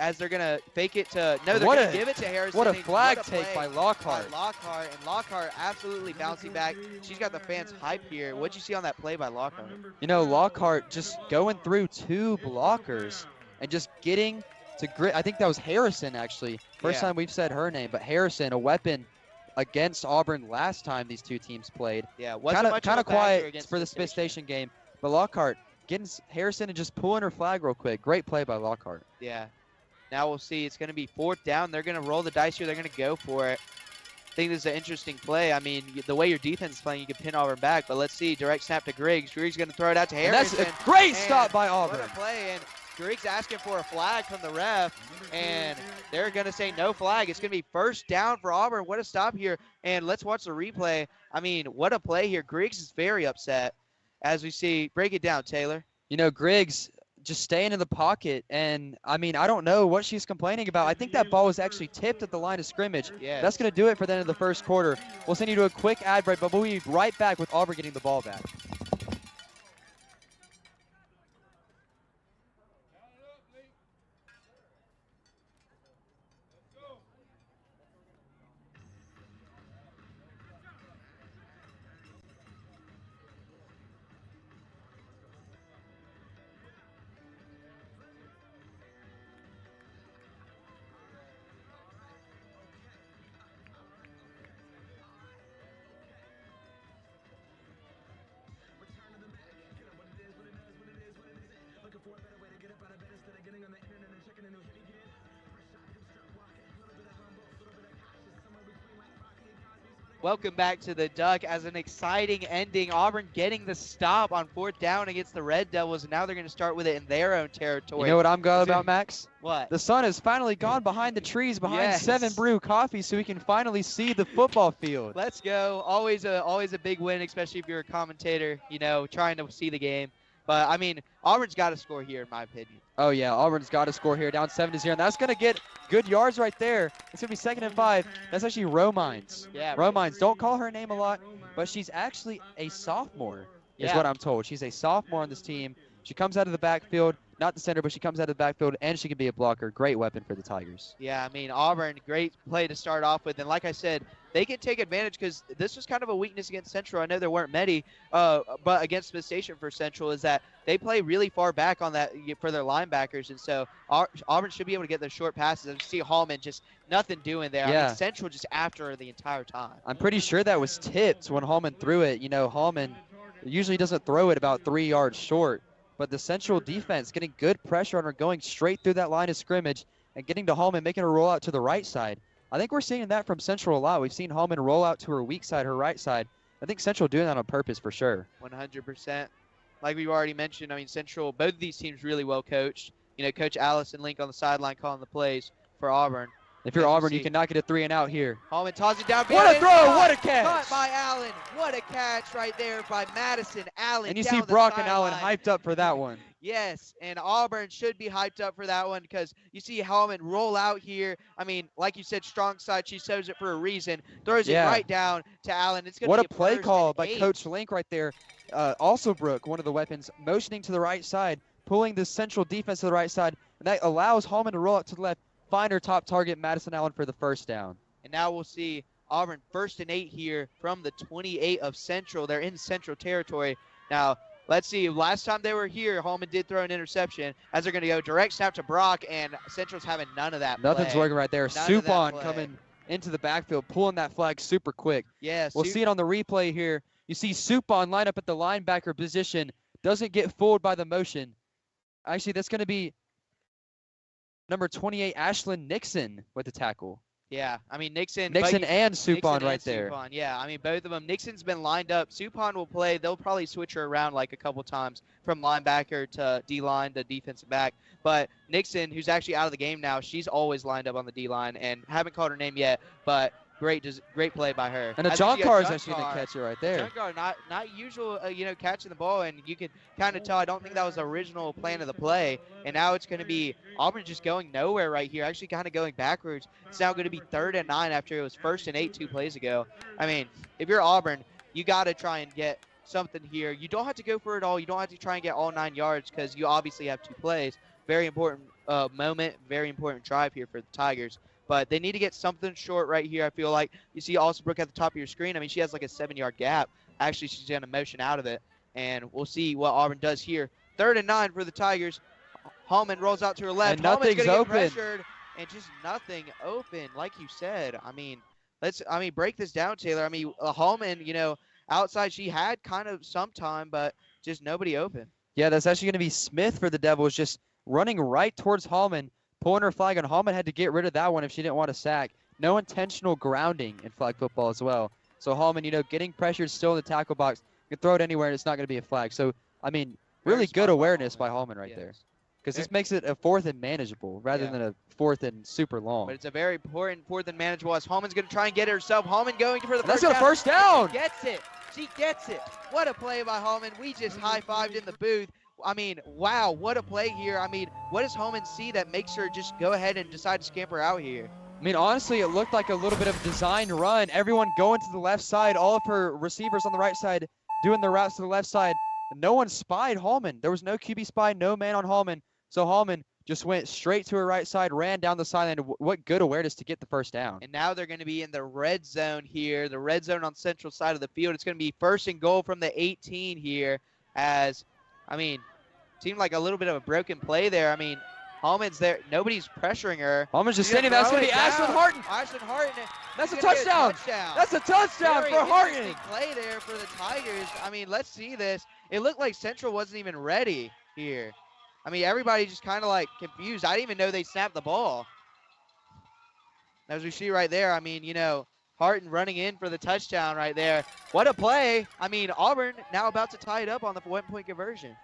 as they're going to fake it to, no, they're going to give it to Harrison. What a flag take by Lockhart. And Lockhart absolutely bouncing back. She's got the fans hyped here. What'd you see on that play by Lockhart? Lockhart just going through 2 blockers and just getting to grit. I think that was Harrison, actually. First time we've said her name, but Harrison, a weapon against Auburn last time these two teams played. Yeah, kind of quiet for the Smith Station game, but Lockhart getting Harrison and just pulling her flag real quick. Great play by Lockhart. Yeah. Now we'll see. It's going to be 4th down. They're going to roll the dice here. They're going to go for it. I think this is an interesting play. I mean, the way your defense is playing, you can pin Auburn back. But let's see. Direct snap to Griggs. Griggs going to throw it out to Harrison. And that's a great stop by Auburn. What a play. And Griggs asking for a flag from the ref. And they're going to say no flag. It's going to be 1st down for Auburn. What a stop here. And let's watch the replay. I mean, what a play here. Griggs is very upset. As we see, break it down, Taylor. Griggs just staying in the pocket, and I mean, I don't know what she's complaining about. I think that ball was actually tipped at the line of scrimmage. Yes. That's going to do it for the end of the first quarter. We'll send you to a quick ad break, but we'll be right back with Auburn getting the ball back. Welcome back to the Duck as an exciting ending. Auburn getting the stop on 4th down against the Red Devils, and now they're going to start with it in their own territory. You know what I'm glad about, Max? What? The sun has finally gone behind the trees behind Yes. 7 Brew Coffee, so we can finally see the football field. Let's go. Always a big win, especially if you're a commentator, trying to see the game. But, I mean, Auburn's got to score here, in my opinion. Oh, yeah, Auburn's got to score here, down 7-0, and that's going to get good yards right there. It's going to be 2nd and 5. That's actually Romines. Yeah. Romines. Don't call her name a lot, but she's actually a sophomore, is what I'm told. She's a sophomore on this team. She comes out of the backfield, not the center, but she comes out of the backfield, and she can be a blocker. Great weapon for the Tigers. Yeah, I mean, Auburn, great play to start off with. And like I said, they can take advantage because this was kind of a weakness against Central. I know there weren't many, but against Smith Station for Central is that they play really far back on that for their linebackers. And so Auburn should be able to get those short passes. And you see Hallman just nothing doing there. Yeah. I mean, Central just after her the entire time. I'm pretty sure that was tipped when Hallman threw it. Hallman usually doesn't throw it about 3 yards short. But the Central defense getting good pressure on her, going straight through that line of scrimmage and getting to Hallman, making her roll out to the right side. I think we're seeing that from Central a lot. We've seen Hallman roll out to her weak side, her right side. I think Central doing that on purpose for sure. 100%. Like we've already mentioned, I mean, Central, both of these teams really well coached. Coach Allison Link on the sideline calling the plays for Auburn. If you're Auburn, you cannot get a 3-and-out here. Hallman tosses it down. What a throw! What a catch! Caught by Allen. What a catch right there by Madison Allen. And you see Brock and Allen hyped up for that one. Yes, and Auburn should be hyped up for that one because you see Hallman roll out here. I mean, like you said, strong side. She shows it for a reason. Throws it right down to Allen. It's going to be a play call by 8. Coach Link right there. Also Brooke, one of the weapons, motioning to the right side, pulling the Central defense to the right side. And that allows Hallman to roll out to the left, find her top target, Madison Allen, for the 1st down. And now we'll see Auburn 1st and 8 here from the 28 of Central. They're in Central territory. Now, let's see. Last time they were here, Holman did throw an interception as they're going to go direct snap to Brock, and Central's having none of that Nothing's play. working right there. None of that Supon play. coming into the backfield, pulling that flag super quick. Yeah, we'll see it on the replay here. You see Supon line up at the linebacker position, doesn't get fooled by the motion. Actually, that's going to be number 28, Ashlyn Nixon with the tackle. Yeah, I mean, Nixon and Supon right there. Supon, yeah, I mean, both of them. Nixon's been lined up. Supon will play. They'll probably switch her around like a couple times from linebacker to D-line to defensive back. But Nixon, who's actually out of the game now, she's always lined up on the D-line, and haven't called her name yet, but great play by her. And a John Carr is actually going to catch it right there. John Carr, not usual, catching the ball, and you can kind of tell. I don't think that was the original plan of the play, and now it's going to be Auburn just going nowhere right here, actually kind of going backwards. It's now going to be 3rd and 9 after it was 1st and 8 2 plays ago. I mean, if you're Auburn, you got to try and get something here. You don't have to go for it all. You don't have to try and get all 9 yards because you obviously have 2 plays. Very important moment, very important drive here for the Tigers. But they need to get something short right here. I feel like you see Alsabrook at the top of your screen. I mean, she has like a 7-yard gap. Actually, she's going to motion out of it. And we'll see what Auburn does here. 3rd and 9 for the Tigers. Hallman rolls out to her left. And nothing's Hallman's open. Get pressured, and just nothing open, like you said. I mean, break this down, Taylor. I mean, Hallman, outside she had kind of some time, but just nobody open. Yeah, that's actually going to be Smith for the Devils, just running right towards Hallman, pulling her flag, and Hallman had to get rid of that one if she didn't want to sack. No intentional grounding in flag football as well. So Hallman, getting pressured still in the tackle box. You can throw it anywhere, and it's not going to be a flag. So, I mean, really good awareness by Hallman right there. Because this makes it a 4th and manageable rather than a 4th and super long. But it's a very important 4th and manageable as Hallman's going to try and get it herself. Hallman going for the That's first down. a first down. She gets it. She gets it. What a play by Hallman. We just high-fived in the booth. I mean, wow, what a play here. I mean, what does Hallman see that makes her just go ahead and decide to scamper out here? I mean, honestly, it looked like a little bit of a design run. Everyone going to the left side, all of her receivers on the right side doing the routes to the left side. No one spied Hallman. There was no QB spy, no man on Hallman. So Hallman just went straight to her right side, ran down the sideline. What good awareness to get the first down. And now they're going to be in the red zone here, the red zone on the central side of the field. It's going to be 1st and goal from the 18 here as, I mean, seemed like a little bit of a broken play there. I mean, Hallman's there. Nobody's pressuring her. Hallman's just standing there. That's going to be Ashlyn Harton. Ashlyn Harton. That's a touchdown. That's a touchdown Very for Harton. interesting play there for the Tigers. I mean, let's see this. It looked like Central wasn't even ready here. I mean, everybody just kind of like confused. I didn't even know they snapped the ball. As we see right there, I mean, Harton running in for the touchdown right there. What a play. I mean, Auburn now about to tie it up on the 1-point conversion.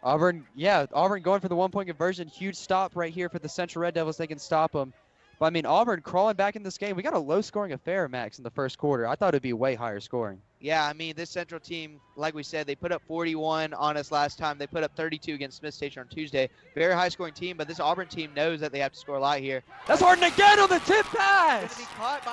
Auburn going for the 1-point conversion. Huge stop right here for the Central Red Devils. They can stop them. But, I mean, Auburn crawling back in this game. We got a low-scoring affair, Max, in the first quarter. I thought it would be way higher scoring. Yeah, I mean, this Central team, like we said, they put up 41 on us last time. They put up 32 against Smith Station on Tuesday. Very high-scoring team, but this Auburn team knows that they have to score a lot here. That's Harden again on the tip pass.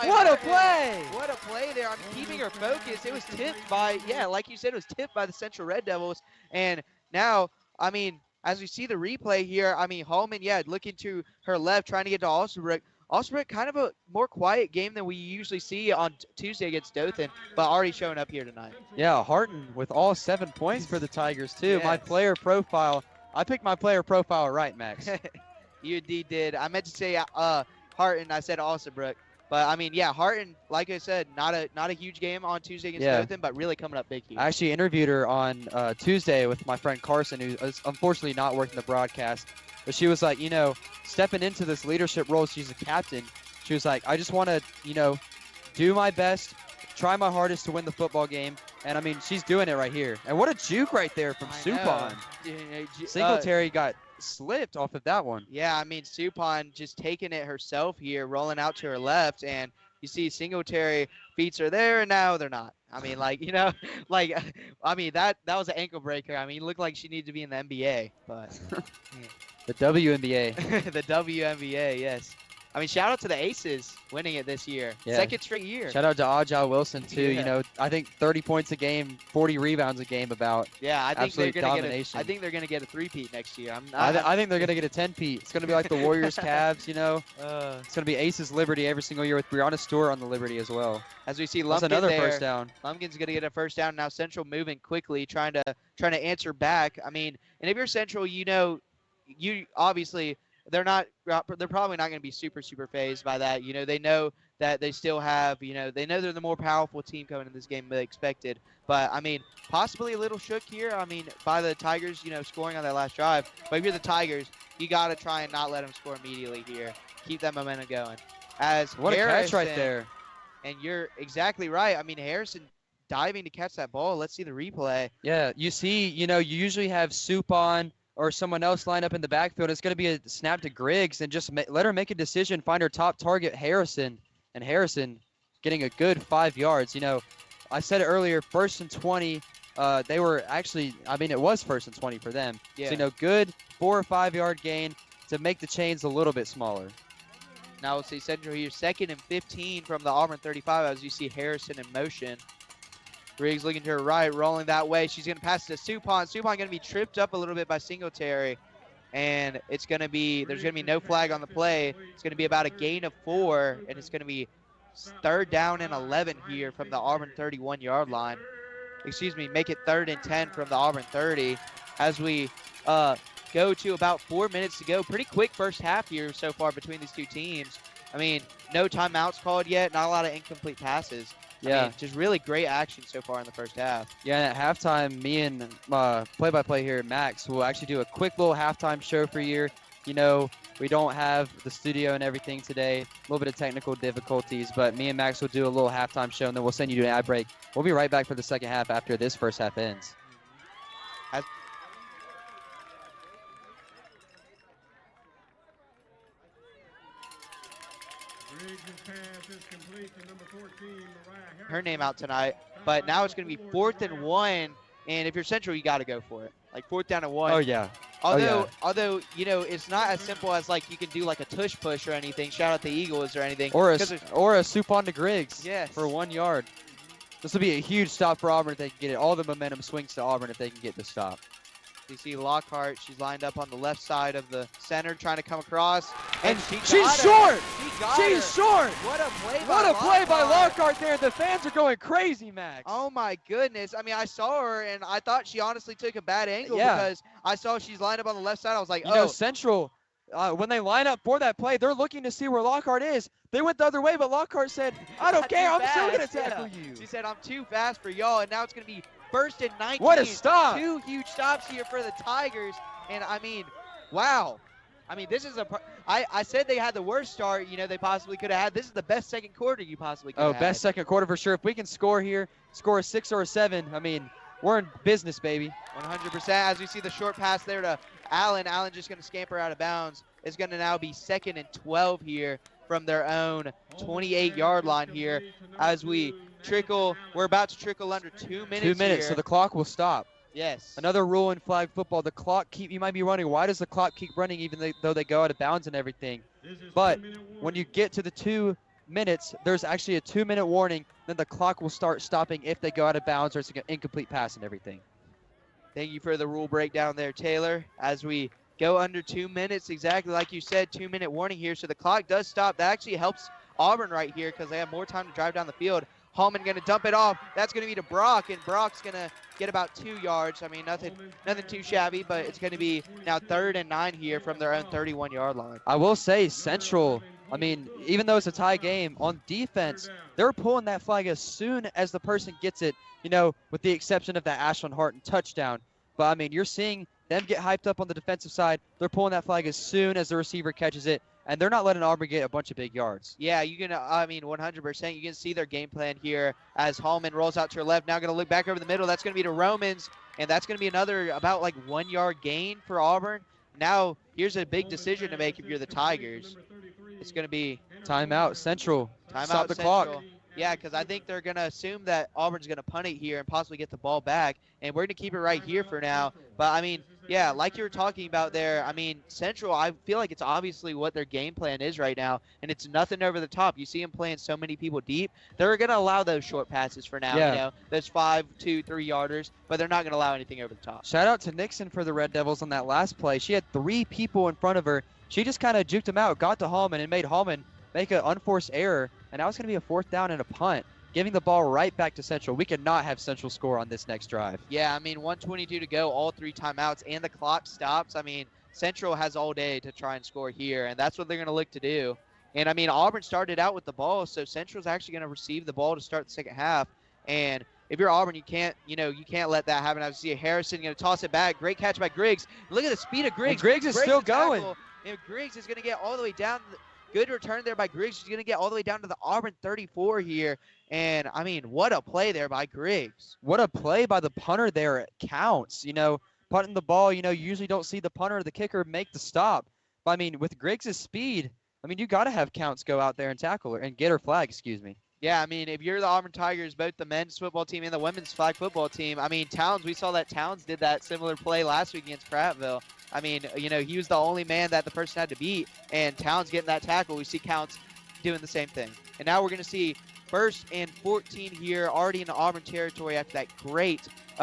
What a play. What a play there. I'm keeping her focused. It was tipped by, like you said, it was tipped by the Central Red Devils. And now, I mean, as we see the replay here, I mean, Hallman, looking to her left, trying to get to Alsabrook. Alsabrook, kind of a more quiet game than we usually see on Tuesday against Dothan, but already showing up here tonight. Yeah, Harton with all 7 points for the Tigers, too. Yes. My player profile. I picked my player profile right, Max. You indeed did. I meant to say Harton. I said Alsabrook. But, I mean, Harton, like I said, not a huge game on Tuesday against Dothan, but really coming up big here. I actually interviewed her on Tuesday with my friend Carson, who is unfortunately not working the broadcast. But she was like, stepping into this leadership role, she's a captain. She was like, I just want to, do my best, try my hardest to win the football game. And, I mean, she's doing it right here. And what a juke right there from Supon. Singletary got slipped off of that one. Yeah, I mean, Supon just taking it herself here, rolling out to her left. And you see Singletary beats her there, and now they're not. I mean, I mean, that was an ankle breaker. I mean, it looked like she needed to be in the NBA, but... The WNBA. The WNBA, yes. I mean, shout out to the Aces winning it this year. Yeah. Second straight year. Shout out to Aja Wilson too. Yeah. You know, I think 30 points a game, 40 rebounds a game. About Yeah, I think absolute they're gonna domination. I think they're gonna get a three-peat next year. I think they're gonna get a 10-peat. It's gonna be like the Warriors, Cavs. You know, it's gonna be Aces Liberty every single year with Brianna Stewart on the Liberty as well. As we see That's Lumpkin another there. first down. Lumpkin's gonna get a first down. Now Central moving quickly, trying to answer back. I mean, and if you're Central, you know, you obviously they're probably not gonna be super phased by that. You know, they know that they still have, you know, they know they're the more powerful team coming in this game than they expected. But I mean, possibly a little shook here. I mean, by the Tigers, you know, scoring on that last drive. But if you're the Tigers, you got to try and not let them score immediately here. Keep that momentum going. As What a catch right Harrison- there. And you're exactly right. I mean, Harrison diving to catch that ball. Let's see the replay. Yeah, you see, you know, you usually have Soup on or someone else line up in the backfield. It's going to be a snap to Griggs and just let her make a decision, find her top target, Harrison. And Harrison getting a good 5 yards. You know, I said it earlier, 1st and 20. They were actually, I mean, it was 1st and 20 for them. Yeah. So, you know, good 4 or 5 yard gain to make the chains a little bit smaller. Now we'll see Central here, 2nd and 15 from the Auburn 35 as you see Harrison in motion. Griggs looking to her right, rolling that way. She's going to pass it to Supon. Supon going to be tripped up a little bit by Singletary. And it's going to be, there's going to be no flag on the play. It's going to be about a gain of 4, and it's going to be 3rd down and 11 here from the Auburn 31-yard line. Excuse me, make it 3rd and 10 from the Auburn 30 as we go to about 4 minutes to go. Pretty quick first half here so far between these two teams. I mean, no timeouts called yet, not a lot of incomplete passes. Yeah. I mean, just really great action so far in the first half. Yeah, and at halftime, me and play-by-play here, Max, will actually do a quick little halftime show for you. You know, we don't have the studio and everything today, a little bit of technical difficulties, but me and Max will do a little halftime show, and then we'll send you to an ad break. We'll be right back for the second half after this first half ends. Her name out tonight, but now it's going to be 4th and 1, and if you're Central, you got to go for it. Like 4th down and 1. Oh, yeah. Although, you know, it's not as simple as like you can do like a tush push or anything. Shout out the Eagles or anything. Or a soup on to Griggs Yes. for 1 yard. This will be a huge stop for Auburn if they can get it. All the momentum swings to Auburn if they can get the stop. You see Lockhart, she's lined up on the left side of the center trying to come across. And she she's got her. short! She got She's her. short! What a play What a play by Lockhart there. The fans are going crazy, Max. Oh my goodness. I mean, I saw her and I thought she honestly took a bad angle Yeah. because I saw she's lined up on the left side. I was like, You know, Central, when they line up for that play, they're looking to see where Lockhart is. They went the other way, but Lockhart said, I don't care. I'm still going to tackle you. She said, I'm too fast for y'all, and now it's going to be 1st and 19. What a stop. 2 huge stops here for the Tigers, and I mean, wow. I mean, this is I said they had the worst start, you know, they possibly could have had. This is the best second quarter you possibly could have had. Best second quarter for sure. If we can score here, score a 6 or a 7, I mean, we're in business, baby. 100%. As we see the short pass there to Allen. Allen just going to scamper out of bounds. It's going to now be 2nd and 12 here from their own 28-yard line here as we trickle. We're about to trickle under 2 minutes 2 minutes, here. so the clock will stop. Yes. Another rule in flag football, the clock you might be running. Why does the clock keep running even though they go out of bounds and everything? But when you get to the 2 minutes, there's actually a 2-minute warning. Then the clock will start stopping if they go out of bounds or it's an incomplete pass and everything. Thank you for the rule breakdown there, Taylor. As we go under 2 minutes, exactly like you said, 2-minute warning here. So the clock does stop. That actually helps Auburn right here because they have more time to drive down the field. Hallman going to dump it off. That's going to be to Brock, and Brock's going to get about 2 yards. I mean, nothing too shabby, but it's going to be now 3rd and 9 here from their own 31-yard line. I will say Central, I mean, even though it's a tie game, on defense, they're pulling that flag as soon as the person gets it, you know, with the exception of that Ashlyn Harton touchdown. But, I mean, you're seeing them get hyped up on the defensive side. They're pulling that flag as soon as the receiver catches it, and they're not letting Auburn get a bunch of big yards. Yeah, you can, I mean, 100%. You can see their game plan here as Hallman rolls out to her left. Now going to look back over the middle. That's going to be to Romans, and that's going to be another about like 1 yard gain for Auburn. Now, here's a big decision to make if you're the Tigers. It's going to be timeout, Central. Stop the Central. clock. Yeah, because I think they're going to assume that Auburn's going to punt it here and possibly get the ball back, and we're going to keep it right here for now. But, I mean, Yeah, like you were talking about there, I mean, Central, I feel like it's obviously what their game plan is right now, and it's nothing over the top. You see them playing so many people deep. They're going to allow those short passes for now, Yeah. you know, those 5, 2, 3-yarders, but they're not going to allow anything over the top. Shout out to Nixon for the Red Devils on that last play. She had 3 people in front of her. She just kind of juked him out, got to Hallman, and made Hallman make an unforced error, and now it's going to be a 4th down and a punt, giving the ball right back to Central. We could not have Central score on this next drive. Yeah, I mean, 1:22 to go, all 3 timeouts, and the clock stops. I mean, Central has all day to try and score here, and that's what they're going to look to do. And, I mean, Auburn started out with the ball, so Central's actually going to receive the ball to start the second half. And if you're Auburn, you can't let that happen. I see Harrison going to toss it back. Great catch by Griggs. Look at the speed of Griggs. And Griggs is still going. And Griggs is going to get all the way down. Good return there by Griggs. She's going to get all the way down to the Auburn 34 here. And, I mean, what a play there by Griggs. What a play by the punter there. It counts. You know, punting the ball, you know, you usually don't see the punter or the kicker make the stop. But, I mean, with Griggs' speed, I mean, you got to have Counts go out there and tackle her and get her flag, excuse me. Yeah, I mean, if you're the Auburn Tigers, both the men's football team and the women's flag football team, I mean, Towns, we saw that Towns did that similar play last week against Prattville. I mean, you know, he was the only man that the person had to beat, and Towns getting that tackle. We see Counts doing the same thing. And now we're going to see 1st and 14 here, already in the Auburn territory after that great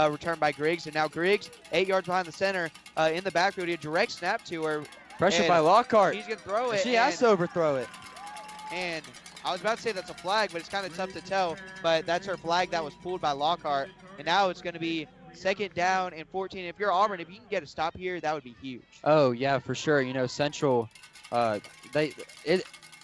return by Griggs. And now Griggs, 8 yards behind the center, in the backfield, he had a direct snap to her. Pressure by Lockhart. He's going to throw it. She has to overthrow it. And I was about to say that's a flag, but it's kind of tough to tell. But that's her flag that was pulled by Lockhart. And now it's going to be 2nd down and 14. If you're Auburn, if you can get a stop here, that would be huge. Oh, yeah, for sure. You know, Central,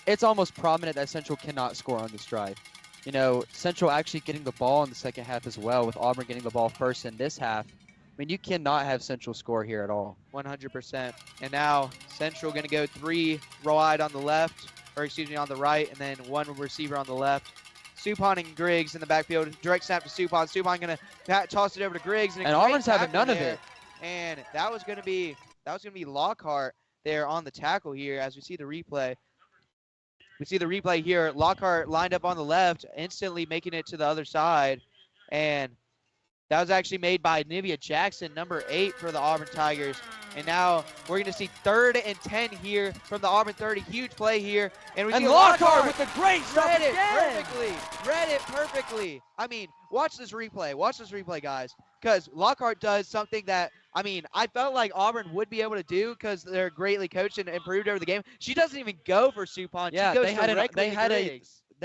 it's almost prominent that Central cannot score on this drive. You know, Central actually getting the ball in the second half as well, with Auburn getting the ball first in this half. I mean, you cannot have Central score here at all. 100%. And now Central going to go 3 wide on the left, or excuse me, on the right, and then 1 receiver on the left. Supon and Griggs in the backfield. Direct snap to Supon. Supon going to toss it over to Griggs. And Auburn's having none of it. And that was going to be Lockhart there on the tackle here as we see the replay. We see the replay here. Lockhart lined up on the left, instantly making it to the other side. And that was actually made by Nivea Jackson, number 8 for the Auburn Tigers. And now we're going to see 3rd and 10 here from the Auburn 30. Huge play here. And we see Lockhart with a great stop read it again. perfectly. Read it perfectly. I mean, watch this replay. Watch this replay, guys. Because Lockhart does something that, I mean, I felt like Auburn would be able to do because they're greatly coached and improved over the game. She doesn't even go for Supon. Yeah, she goes they had directly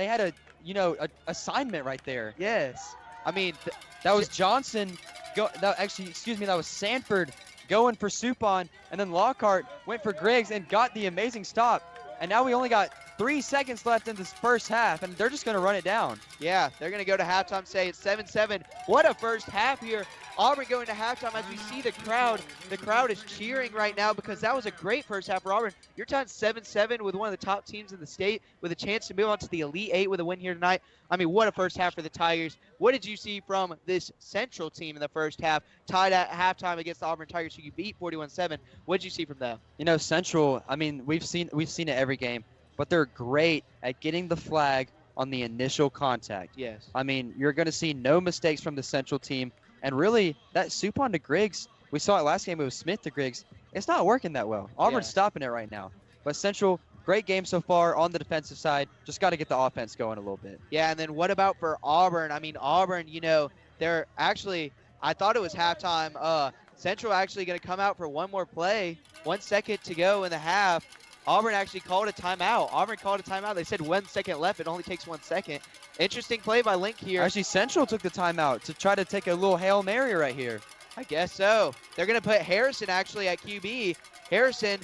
a you know, assignment right there. Yes. I mean, that was Johnson. That was Sanford going for Supon, and then Lockhart went for Griggs and got the amazing stop. And now we only got 3 seconds left in this first half, and they're just going to run it down. Yeah, they're going to go to halftime, say it's 7-7. What a first half here. Auburn going to halftime as we see the crowd. The crowd is cheering right now because that was a great first half for Auburn. You're tying 7-7 with one of the top teams in the state with a chance to move on to the Elite 8 with a win here tonight. I mean, what a first half for the Tigers. What did you see from this Central team in the first half, tied at halftime against the Auburn Tigers, who you beat 41-7? What did you see from them? You know, Central, I mean, we've seen it every game, but they're great at getting the flag on the initial contact. Yes. I mean, you're going to see no mistakes from the Central team. And really, that Supon to Griggs, we saw it last game, it was Smith to Griggs. It's not working that well. Auburn's stopping it right now. But Central, great game so far on the defensive side. Just got to get the offense going a little bit. Yeah, and then what about for Auburn? I mean, Auburn, you know, they're actually, I thought it was halftime. Central actually going to come out for one more play. 1 second to go in the half. Auburn actually called a timeout. They said 1 second left. It only takes 1 second. Interesting play by Link here. Actually, Central took the timeout to try to take a little Hail Mary right here. I guess so. They're going to put Harrison actually at QB. Harrison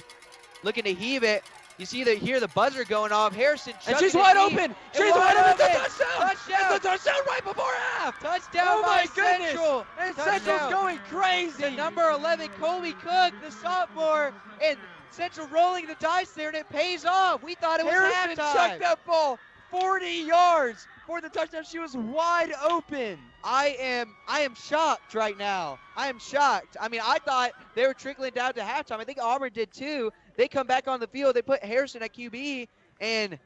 looking to heave it. You see hear the buzzer going off. Harrison and she's wide open. She's wide open. It's a touchdown. Touchdown. It's a touchdown right before half. Touchdown oh by my goodness. Central. And Central's going crazy. The number 11, Colby Cook, the sophomore, and Central rolling the dice there, and it pays off. We thought it was Harrison halftime. chucked that ball 40 yards for the touchdown. She was wide open. I am shocked right now. I am shocked. I mean, I thought they were trickling down to halftime. I think Auburn did too. They come back on the field. They put Harrison at QB, and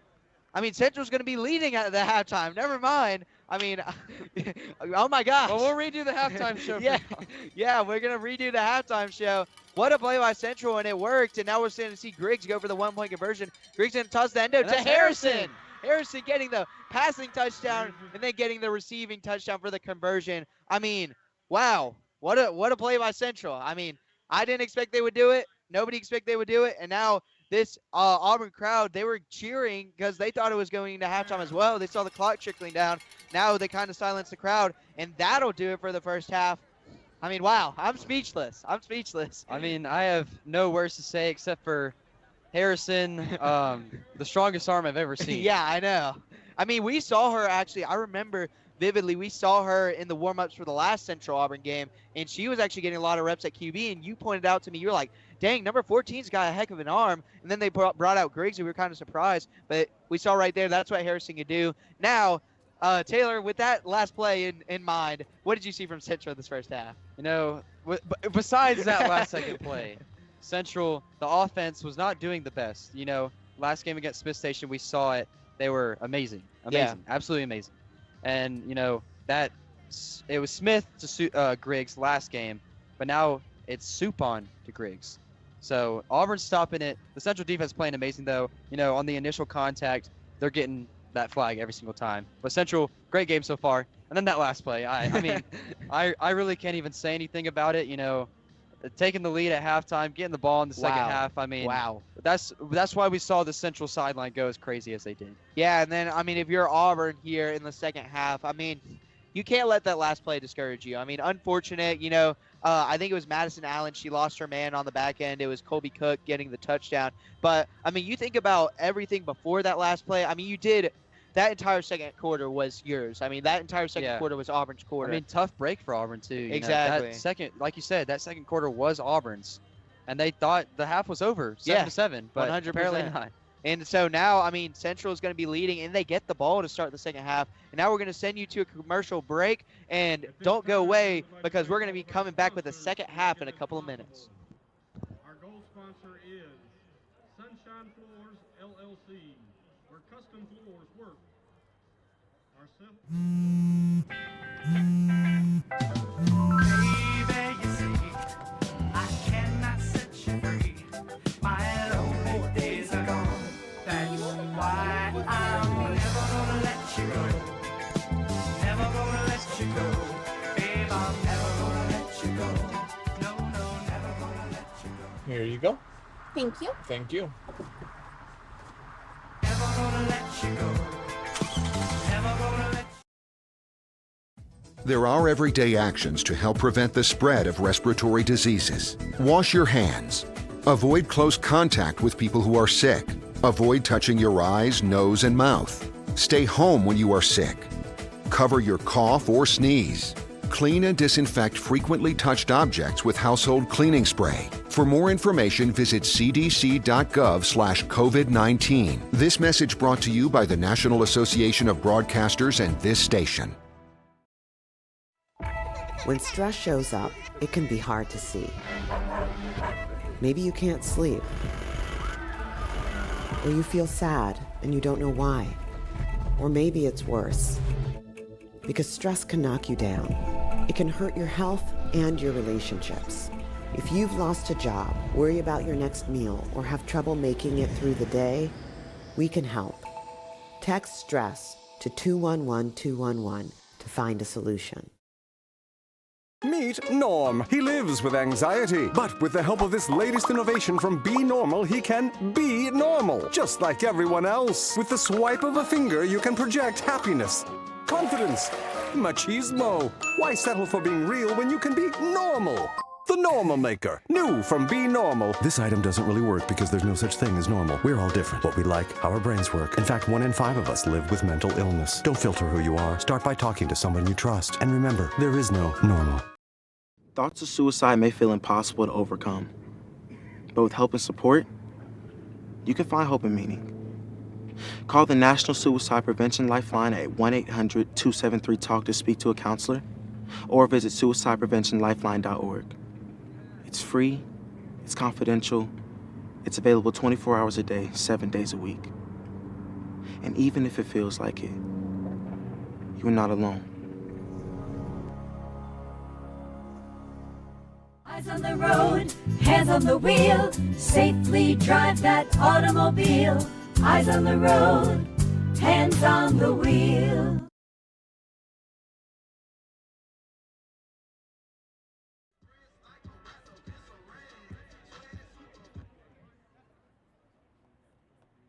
I mean, Central's going to be leading at the halftime. Never mind. I mean, oh my gosh. Well, we'll redo the halftime show. Yeah, we're going to redo the halftime show. What a play by Central, and it worked. And now we're starting to see Griggs go for the 1-point conversion. Griggs going to toss the endo to Harrison. Harrison getting the passing touchdown and then getting the receiving touchdown for the conversion. I mean, wow. What a play by Central. I mean, I didn't expect they would do it. Nobody expected they would do it. And now this Auburn crowd, they were cheering because they thought it was going into halftime as well. They saw the clock trickling down. Now they kind of silenced the crowd, and that'll do it for the first half. I mean, wow, I'm speechless. I mean, I have no words to say except for Harrison, the strongest arm I've ever seen. Yeah, I know. I mean, we saw her actually, I remember vividly, we saw her in the warm-ups for the last Central Auburn game, and she was actually getting a lot of reps at QB, and you pointed out to me, you were like, dang, number 14's got a heck of an arm. And then they brought out Griggs, and we were kind of surprised. But we saw right there, that's what Harrison could do. Now, Taylor, with that last play in mind, what did you see from Central this first half? You know, besides that last second play, Central, the offense was not doing the best. You know, last game against Smith Station, we saw it. They were amazing. Absolutely amazing. And, you know, it was Smith to Griggs last game, but now it's Supon to Griggs. So Auburn's stopping it. The Central defense playing amazing, though. You know, on the initial contact, they're getting that flag every single time. But Central, great game so far. And then that last play, I mean, I really can't even say anything about it. You know, taking the lead at halftime, getting the ball in the second half. I mean, that's why we saw the Central sideline go as crazy as they did. Yeah, and then, I mean, if you're Auburn here in the second half, I mean, you can't let that last play discourage you. I mean, unfortunate, you know, I think it was Madison Allen. She lost her man on the back end. It was Colby Cook getting the touchdown. But, I mean, you think about everything before that last play. I mean, that entire second quarter was yours. I mean, that entire second quarter was Auburn's quarter. I mean, tough break for Auburn, too. Exactly. That second, like you said, that second quarter was Auburn's. And they thought the half was over, 7-7, but 100%. Apparently not. And so now, I mean, Central is going to be leading, and they get the ball to start the second half. And now we're going to send you to a commercial break, and don't go away because we're going to be coming back with the second half in a couple of minutes. Our gold sponsor is Sunshine Floors, LLC, where custom floors work. Baby, you see, I cannot set you free. My lonely days are gone. That's why I'm never gonna let you go. Never gonna let you go. Babe, I'm never gonna let you go. No, never gonna let you go. Here you go. Thank you. Thank you. Never gonna let you go. Never gonna let There are everyday actions to help prevent the spread of respiratory diseases. Wash your hands. Avoid close contact with people who are sick. Avoid touching your eyes, nose, and mouth. Stay home when you are sick. Cover your cough or sneeze. Clean and disinfect frequently touched objects with household cleaning spray. For more information, visit cdc.gov/COVID-19. This message brought to you by the National Association of Broadcasters and this station. When stress shows up, it can be hard to see. Maybe you can't sleep. Or you feel sad and you don't know why. Or maybe it's worse. Because stress can knock you down. It can hurt your health and your relationships. If you've lost a job, worry about your next meal, or have trouble making it through the day, we can help. Text STRESS to 211-211 to find a solution. Meet Norm. He lives with anxiety, but with the help of this latest innovation from Be Normal, he can be normal, just like everyone else. With the swipe of a finger, you can project happiness, confidence, machismo. Why settle for being real when you can be normal? The Normal Maker. New from Be Normal. This item doesn't really work because there's no such thing as normal. We're all different. What we like, how our brains work. In fact, 1 in 5 of us live with mental illness. Don't filter who you are. Start by talking to someone you trust. And remember, there is no normal. Thoughts of suicide may feel impossible to overcome. But with help and support, you can find hope and meaning. Call the National Suicide Prevention Lifeline at 1-800-273-TALK to speak to a counselor, or visit suicidepreventionlifeline.org. It's free, it's confidential, it's available 24 hours a day, 7 days a week. And even if it feels like it, you're not alone. Eyes on the road, hands on the wheel, safely drive that automobile. Eyes on the road, hands on the wheel.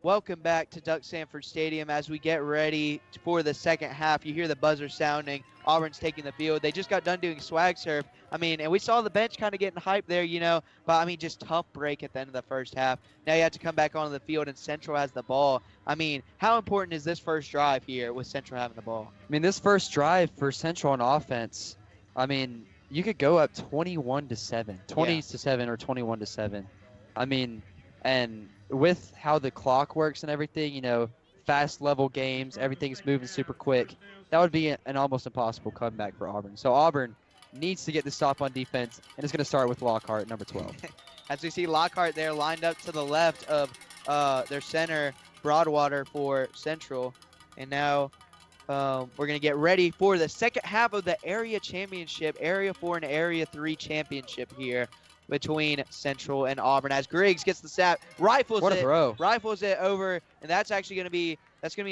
Welcome back to Duck Sanford Stadium as we get ready for the second half. You hear the buzzer sounding. Auburn's taking the field. They just got done doing swag surf. I mean, and we saw the bench kind of getting hyped there, you know, but I mean, just tough break at the end of the first half. Now you have to come back onto the field and Central has the ball. I mean, how important is this first drive here with Central having the ball? I mean, this first drive for Central on offense, I mean, you could go up 21-7, 20-7 or 21-7. I mean, and with how the clock works and everything, you know, fast level games, everything's moving super quick. That would be an almost impossible comeback for Auburn. So Auburn needs to get the stop on defense, and it's going to start with Lockhart, number 12. As we see Lockhart there lined up to the left of their center, Broadwater for Central. And now we're going to get ready for the second half of the area championship, Area 4 and Area 3 championship here between Central and Auburn as Griggs gets the snap, rifles it over, and that's actually going to be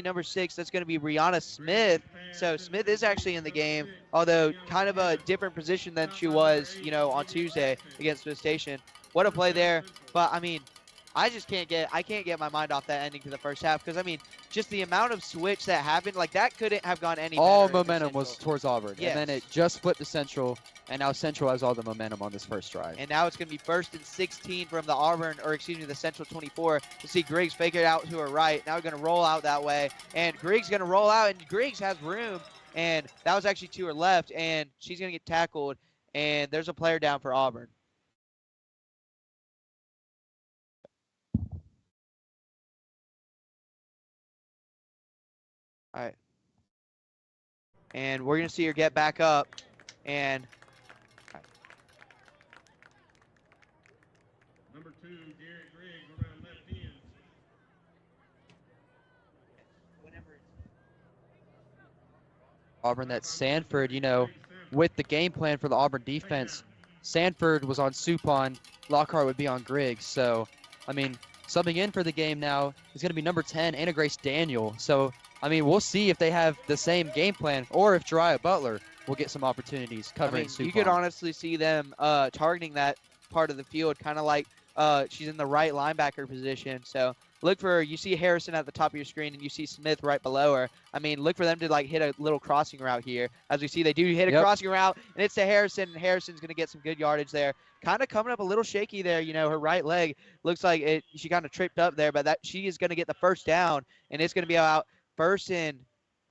number 6. That's going to be Brianna Smith. So Smith is actually in the game, although kind of a different position than she was, you know, on Tuesday against Smith Station. What a play there! But I mean, I can't get my mind off that ending to the first half because I mean, just the amount of switch that happened, like that couldn't have gone any better. All momentum was towards Auburn, yes. And then it just flipped to Central, and now Central has all the momentum on this first drive. And now it's going to be 1st and 16 from the Central 24. You see Griggs fake it out to her right. Now we're going to roll out that way, and Griggs going to roll out, and Griggs has room, and that was actually to her left, and she's going to get tackled, and there's a player down for Auburn. All right. And we're going to see her get back up. And Number 2, Garrett Griggs around left end. Auburn, that's Sanford, you know, with the game plan for the Auburn defense, Sanford was on Supon, Lockhart would be on Griggs. So, I mean, subbing in for the game now is going to be number 10, Anna Grace Daniel. So, I mean, we'll see if they have the same game plan or if Jariah Butler will get some opportunities covering Supon. You could honestly see them targeting that part of the field, kind of like she's in the right linebacker position. So look for her. You see Harrison at the top of your screen, and you see Smith right below her. I mean, look for them to like hit a little crossing route here. As we see, they do hit a crossing route, and it's to Harrison, and Harrison's going to get some good yardage there. Kind of coming up a little shaky there. You know, her right leg looks like she kind of tripped up there, but she is going to get the first down, and it's going to be out. First and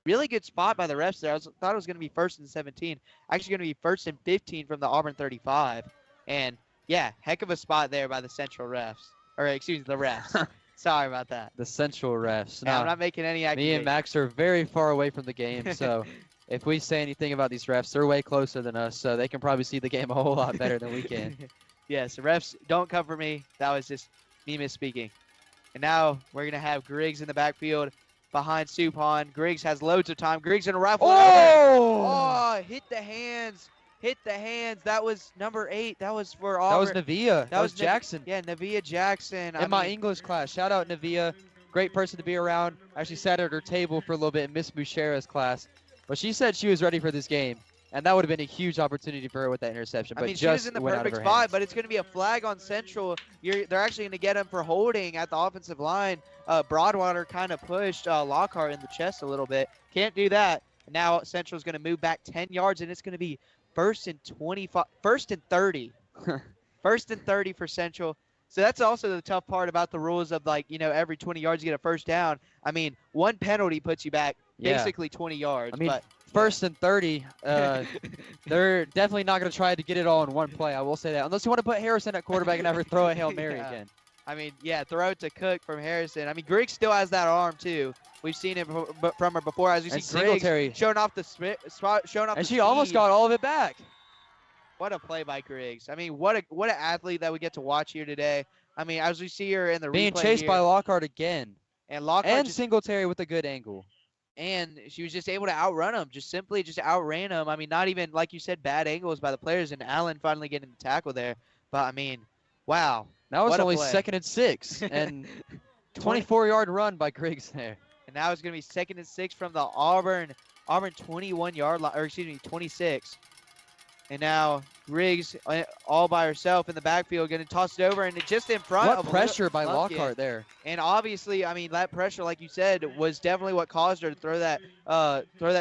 really good spot by the refs there. I thought it was going to be 1st and 17. Actually going to be 1st and 15 from the Auburn 35. And, yeah, heck of a spot there by the Central refs. Or, excuse me, the refs. Sorry about that. The Central refs. Yeah, I'm not making any accusations. Me and Max are very far away from the game, so if we say anything about these refs, they're way closer than us, so they can probably see the game a whole lot better than we can. Yes, the refs don't come for me. That was just me misspeaking. And now we're going to have Griggs in the backfield behind Supon. Griggs has loads of time. Griggs in a rifle. Oh, hit the hands. Hit the hands. That was number 8. That was for Auburn. That was Navia. That was Jackson. Yeah, Navia Jackson. In my English class. Shout out Navia. Great person to be around. Actually sat at her table for a little bit in Miss Bouchera's class. But she said she was ready for this game. And that would have been a huge opportunity for her with that interception. But she was in the perfect spot, but it's going to be a flag on Central. They're actually going to get him for holding at the offensive line. Broadwater kind of pushed Lockhart in the chest a little bit. Can't do that. Now Central's going to move back 10 yards, and it's going to be 1st and 25, 1st and 30. 1st and 30 for Central. So that's also the tough part about the rules of, like, you know, every 20 yards you get a first down. I mean, one penalty puts you back basically 20 yards. I mean, but 1st and 30, they're definitely not going to try to get it all in one play. I will say that. Unless you want to put Harrison at quarterback and have her throw a Hail Mary again. I mean, yeah, throw it to Cook from Harrison. I mean, Griggs still has that arm, too. We've seen it from her before. As you see Griggs showing off the spot, showing off and the she speed. almost got all of it back. What a play by Griggs. I mean, what an athlete that we get to watch here today. I mean, as we see her in the being replay chased here, by Lockhart again. And Lockhart And just, Singletary with a good angle. and she was just able to outrun him, just simply just outran him. I mean, not even, like you said, bad angles by the players, and Allen finally getting the tackle there. But, I mean, wow. That was what a only play. 2nd and 6, and 24-yard run by Griggs there. And now it's going to be 2nd and 6 from the Auburn 21-yard line, or excuse me, 26. And now Griggs all by herself in the backfield, going to toss it over, and it just in front What of pressure by Lumpkin. Lockhart there. And obviously, I mean, that pressure, like you said, was definitely what caused her to throw that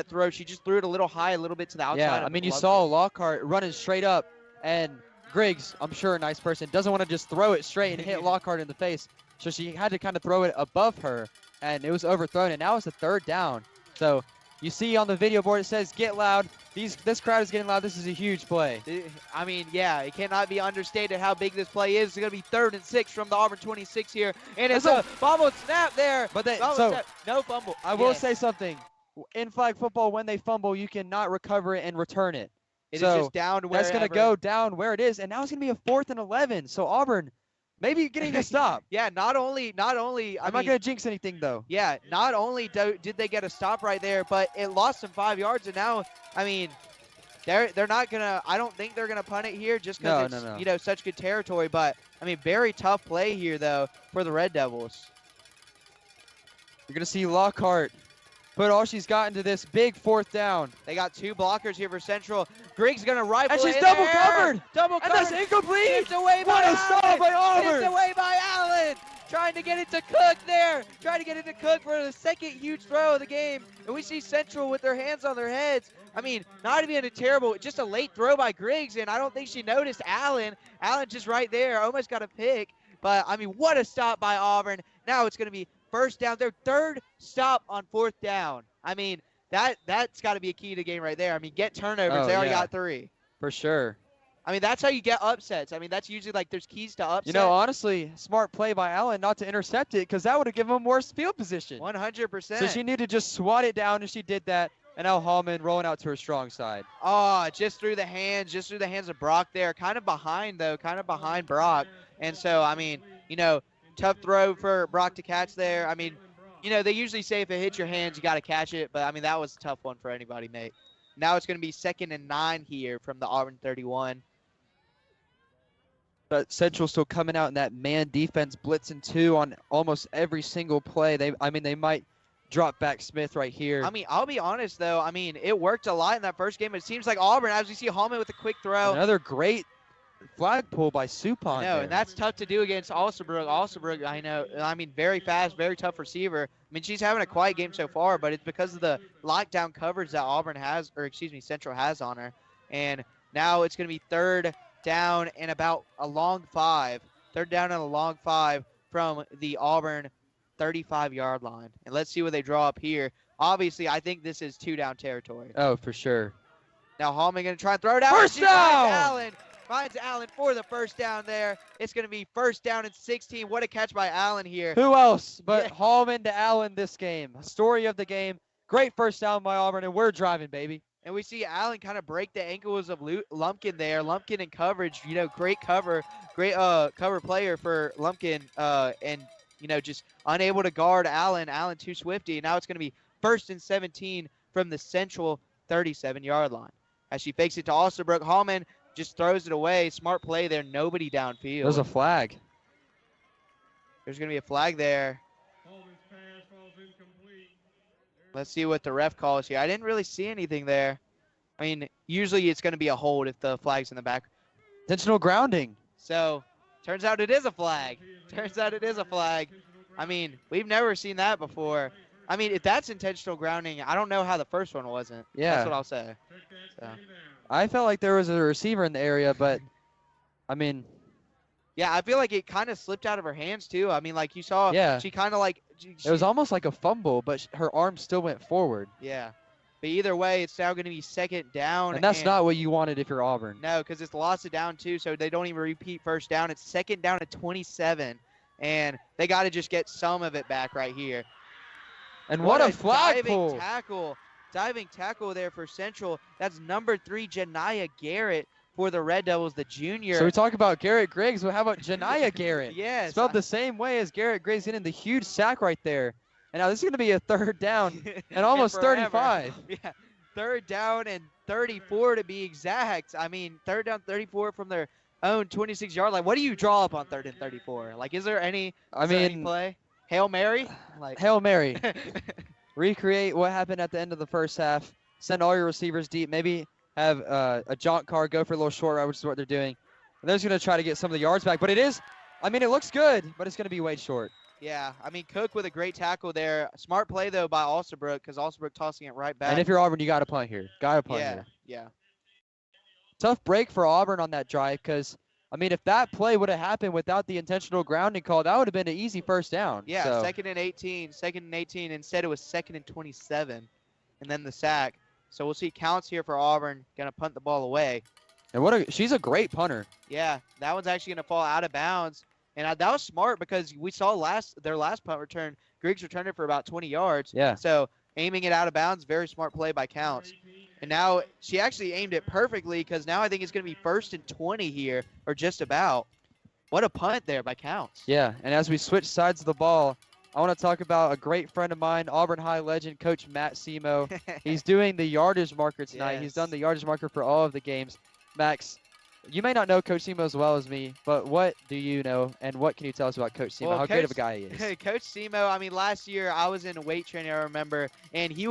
throw. She just threw it a little high, a little bit to the outside. Yeah, of I mean, you Lumpkin. saw Lockhart running straight up, and Griggs, I'm sure a nice person, doesn't want to just throw it straight and hit Lockhart in the face. So she had to kind of throw it above her, and it was overthrown, and now it's a 3rd down. So you see on the video board, it says, get loud. This crowd is getting loud. This is a huge play. I mean, yeah, it cannot be understated how big this play is. It's going to be 3rd and 6 from the Auburn 26 here, and it's a fumble snap there. But No fumble. I will say something. In flag football, when they fumble, you cannot recover it and return it. It is so just down to that's going to wherever. go down where it is, and now it's going to be a 4th and 11. So Auburn, maybe getting a stop. Yeah, not only. I'm not going to jinx anything though. Yeah, not only did they get a stop right there, but it lost them 5 yards, and now, I mean, they're not gonna. I don't think they're gonna punt it here just because it's you know, such good territory. But I mean, very tough play here though for the Red Devils. You're gonna see Lockhart put all she's got into this big 4th down. They got 2 blockers here for Central. Griggs gonna rifle And she's it in double there. covered. Double And covered. that's incomplete. Tipped away by What a Allen. stop by Auburn. Tipped away by Allen. Trying to get it to Cook there. Trying to get it to Cook for the 2nd huge throw of the game. And we see Central with their hands on their heads. I mean, not even a terrible, just a late throw by Griggs, and I don't think she noticed Allen. Allen just right there, almost got a pick. But, I mean, what a stop by Auburn. Now it's going to be 1st down. Their 3rd stop on 4th down. I mean, that's got to be a key to the game right there. I mean, get turnovers. They already got 3. For sure. I mean, that's how you get upsets. I mean, that's usually like there's keys to upset. You know, honestly, smart play by Allen not to intercept it because that would have given them worse field position. 100%. So she needed to just swat it down, and she did that. And now Hallman rolling out to her strong side. Oh, just through the hands of Brock there. Kind of behind, though, kind of behind Brock. And so, I mean, you know, tough throw for Brock to catch there. I mean, you know, they usually say if it hits your hands, you got to catch it. But, I mean, that was a tough one for anybody, mate. Now it's going to be 2nd and 9 here from the Auburn 31. But Central still coming out in that man defense, blitzing 2 on almost every single play. They might drop back Smith right here. I mean, I'll be honest, though. I mean, it worked a lot in that first game. It seems like Auburn, as we see Hallman with a quick throw. Another great flag pull by Supon. No, and that's tough to do against Alsabrook. Alsabrook, I know, I mean, very fast, very tough receiver. I mean, she's having a quiet game so far, but it's because of the lockdown coverage that Auburn has, or excuse me, Central has on her. And now it's going to be 3rd down and about a long 5. 3rd down and a long 5 from the Auburn 35-yard line. And let's see what they draw up here. Obviously, I think this is 2-down territory. Oh, for sure. Now Hallman going to try and throw it out. First down! Finds Allen for the 1st down there. It's going to be 1st down and 16. What a catch by Allen here. Who else but Hallman to Allen this game? Story of the game. Great 1st down by Auburn, and we're driving, baby. And we see Allen kind of break the ankles of Lumpkin there. Lumpkin in coverage, you know, great cover player for Lumpkin, and, you know, just unable to guard Allen. Allen too swifty. Now it's going to be 1st and 17 from the Central 37-yard line. As she fakes it to Alsabrook, Hallman just throws it away. Smart play there. Nobody downfield. There's a flag. There's going to be a flag there. Let's see what the ref calls here. I didn't really see anything there. I mean, usually it's going to be a hold if the flag's in the back. Intentional grounding. So, turns out it is a flag. Turns out it is a flag. I mean, we've never seen that before. I mean, if that's intentional grounding, I don't know how the first one wasn't. Yeah. That's what I'll say. So. I felt like there was a receiver in the area, but, I mean. Yeah, I feel like it kind of slipped out of her hands, too. I mean, like you saw, she kind of like. It was almost like a fumble, but her arm still went forward. Yeah. But either way, it's now going to be 2nd down. And that's not what you wanted if you're Auburn. No, because it's lost it down, too, so they don't even repeat 1st down. It's 2nd down at 27, and they got to just get some of it back right here. And what a flag pull. Diving tackle there for Central. That's number 3, Janiyah Garrett, for the Red Devils, the junior. So we talk about Garrett Griggs, but how about Janiyah Garrett? Yes. Spelled the same way as Garrett Griggs, getting the huge sack right there. And now this is going to be a 3rd down and almost 35. Yeah, 3rd down and 34 to be exact. I mean, 3rd down, 34 from their own 26-yard line. What do you draw up on 3rd and 34? Like, is there any play? Hail Mary? Like Hail Mary. Recreate what happened at the end of the first half. Send all your receivers deep. Maybe have a jaunt car go for a little short route, which is what they're doing. And they're just going to try to get some of the yards back. But it looks good, but it's going to be way short. Yeah, I mean, Cook with a great tackle there. Smart play, though, by Alsabrook, because Alsabrook tossing it right back. And if you're Auburn, you got to punt here. Got to punt here. Yeah. Tough break for Auburn on that drive because, I mean, if that play would have happened without the intentional grounding call, that would have been an easy 1st down. Yeah, so. 2nd and 18. Instead, it was 2nd and 27, and then the sack. So we'll see counts here for Auburn. Going to punt the ball away. And she's a great punter. Yeah, that one's actually going to fall out of bounds. And that was smart because we saw their last punt return. Griggs returned it for about 20 yards. Yeah. So aiming it out of bounds, very smart play by Counts. And now she actually aimed it perfectly because now I think it's going to be 1st and 20 here, or just about. What a punt there by Counts. Yeah, and as we switch sides of the ball, I want to talk about a great friend of mine, Auburn High legend, Coach Matt Semo. He's doing the yardage marker tonight. Yes. He's done the yardage marker for all of the games. Max, you may not know Coach Semo as well as me, but what do you know, and what can you tell us about Coach Semo, how great of a guy he is? Coach Semo, I mean, last year I was in weight training, I remember, and he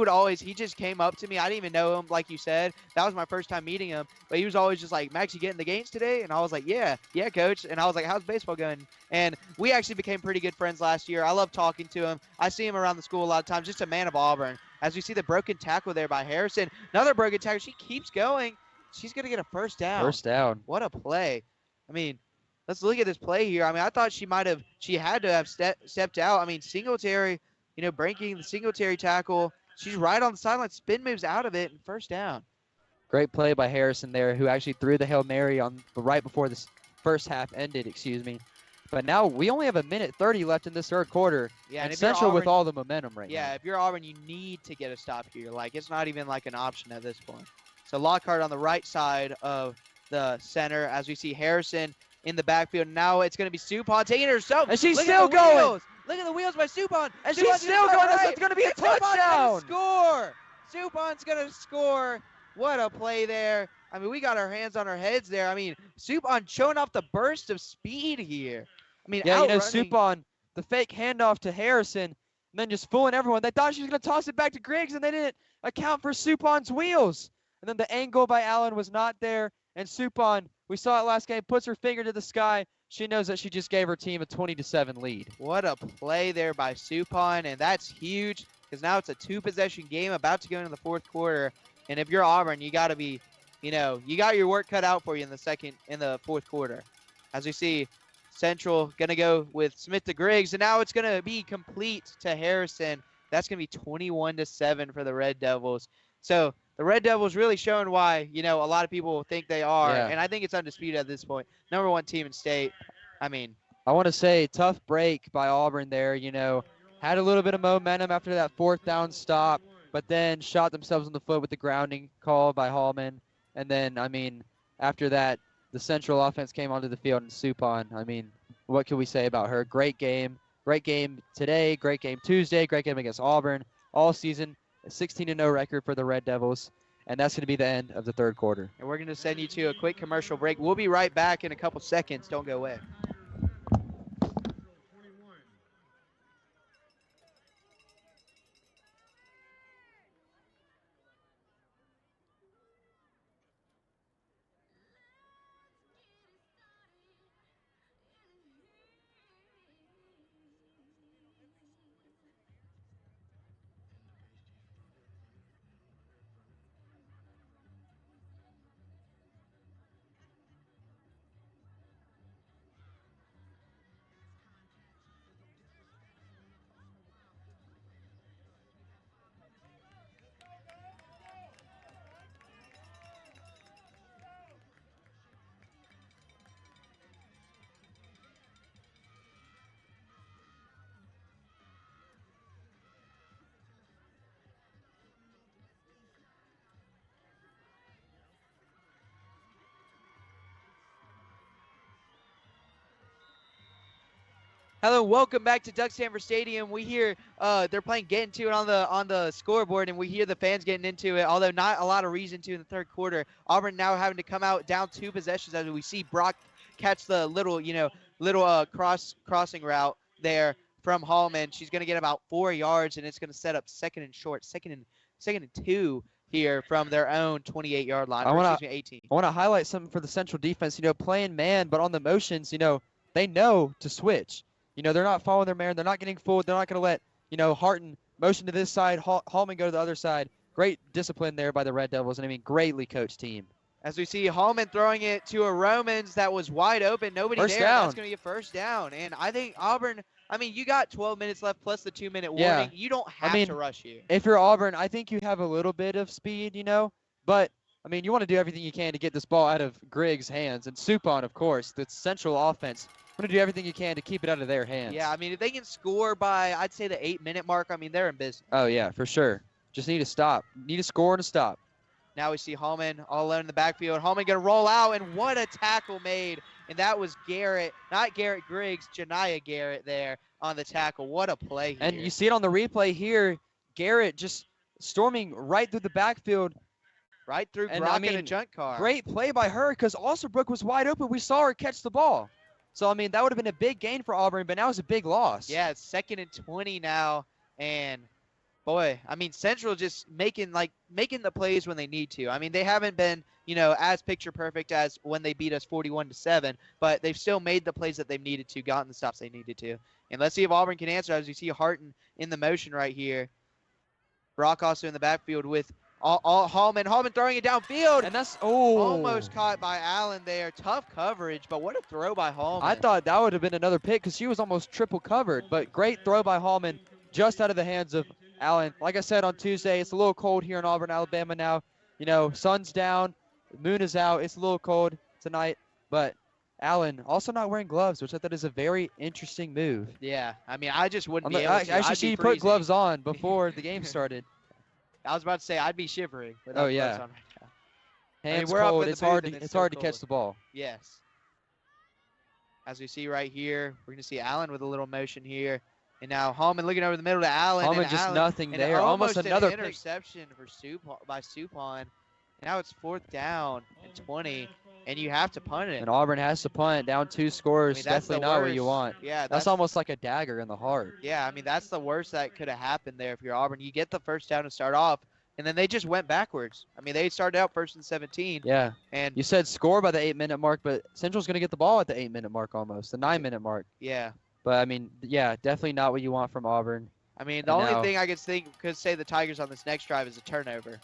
just came up to me. I didn't even know him, like you said. That was my first time meeting him, but he was always just like, Max, you getting the games today? And I was like, yeah, Coach. And I was like, how's baseball going? And we actually became pretty good friends last year. I love talking to him. I see him around the school a lot of times, just a man of Auburn. As we see the broken tackle there by Harrison, another broken tackle. She keeps going. She's going to get a 1st down. 1st down. What a play. I mean, let's look at this play here. I mean, I thought she had to have stepped out. I mean, Singletary, breaking the Singletary tackle. She's right on the sideline. Spin moves out of it, and 1st down. Great play by Harrison there, who actually threw the Hail Mary right before this first half ended, But now we only have 1:30 left in this 3rd quarter. Yeah, and Central with all the momentum right now. Yeah, if you're Auburn, you need to get a stop here. Like, it's not even like an option at this point. So Lockhart on the right side of the center as we see Harrison in the backfield. Now it's going to be Supon taking it herself. And she's Look still at the going. Wheels. Look at the wheels by Supon. And she's still going. That's going to be a touchdown. Score. Supon's going to score. What a play there. I mean, we got our hands on our heads there. I mean, Supon showing off the burst of speed here. I mean, yeah, outrunning. Supon, the fake handoff to Harrison, and then just fooling everyone. They thought she was going to toss it back to Griggs, and they didn't account for Supon's wheels. And then the angle by Allen was not there. And Supon, we saw it last game, puts her finger to the sky. She knows that she just gave her team a 20-7 lead. What a play there by Supon, and that's huge because now it's a 2-possession game about to go into the 4th quarter. And if you're Auburn, you got to be, you got your work cut out for you in the 4th quarter. As we see, Central going to go with Smith to Griggs, and now it's going to be complete to Harrison. That's going to be 21-7 for the Red Devils. So the Red Devils really showing why, a lot of people think they are. Yeah. And I think it's undisputed at this point. #1 team in state. I mean, I want to say tough break by Auburn there, had a little bit of momentum after that 4th down stop, but then shot themselves in the foot with the grounding call by Hallman. And then, I mean, after that, the Central offense came onto the field and Supon. I mean, what can we say about her? Great game. Great game today, great game Tuesday, great game against Auburn all season. A 16-0 record for the Red Devils, and that's going to be the end of the 3rd quarter. And we're going to send you to a quick commercial break. We'll be right back in a couple seconds. Don't go away. Hello, welcome back to Duck Stanford Stadium. We hear they're playing Get Into It on the scoreboard, and we hear the fans getting into it, although not a lot of reason to in the third quarter. Auburn now having to come out down 2 possessions as we see Brock catch the little crossing route there from Hallman. She's going to get about 4 yards, and it's going to set up second and 2 here from their own 28-yard line. 18. I want to highlight something for the Central defense. Playing man, but on the motions, they know to switch. They're not following their man. They're not getting fooled. They're not going to let, Harton motion to this side, Hallman go to the other side. Great discipline there by the Red Devils, and greatly coached team. As we see Hallman throwing it to a Romans that was wide open. Nobody First there. down. That's going to get first down. And I think Auburn, you got 12 minutes left plus the 2-minute warning. Yeah. You don't have to rush here. If you're Auburn, I think you have a little bit of speed, But, you want to do everything you can to get this ball out of Griggs' hands. And Supon, of course, the Central offense. Want to do everything you can to keep it out of their hands. Yeah, if they can score by, I'd say, the 8-minute mark, they're in business. Oh, yeah, for sure. Just need to stop. Need to score and to stop. Now we see Hallman all alone in the backfield. Hallman going to roll out, and what a tackle made. And that was Garrett, not Garrett Griggs, Janiah Garrett there on the tackle. What a play here. And you see it on the replay here. Garrett just storming right through the backfield. Right through Brock and a junk car. Great play by her because Alsterbrook was wide open. We saw her catch the ball. So, that would have been a big gain for Auburn, but now it's a big loss. Yeah, it's 2nd and 20 now. And, boy, Central just making the plays when they need to. They haven't been, as picture perfect as when they beat us 41-7, but they've still made the plays that they've needed to, gotten the stops they needed to. And let's see if Auburn can answer as you see Harton in the motion right here. Brock also in the backfield with Hallman throwing it downfield. And that's almost caught by Allen there. Tough coverage, but what a throw by Hallman. I thought that would have been another pick because she was almost triple covered, but great throw by Hallman just out of the hands of Allen. Like I said on Tuesday, it's a little cold here in Auburn, Alabama now. Sun's down, moon is out. It's a little cold tonight, but Allen also not wearing gloves, which I thought is a very interesting move. Yeah, I just wouldn't be able to. Actually, she put gloves on before the game started. I was about to say I'd be shivering. Oh yeah. Gloves on right now. Hands we're cold. Up it's hard. It's hard to catch the ball. Yes. As we see right here, we're gonna see Allen with a little motion here, and now Hallman looking over the middle to Allen. Hallman just Allen, nothing there. Almost another interception for Supon. Now it's 4th down and 20, and you have to punt it. And Auburn has to punt down 2 scores. Definitely not what you want. Yeah, that's almost like a dagger in the heart. Yeah, that's the worst that could have happened there if you're Auburn. You get the first down to start off, and then they just went backwards. They started out 1st and 17. Yeah. And you said score by the 8-minute mark, but Central's going to get the ball at the 8-minute mark almost, the 9-minute mark. Yeah. But, yeah, definitely not what you want from Auburn. The only thing I could say the Tigers on this next drive is a turnover.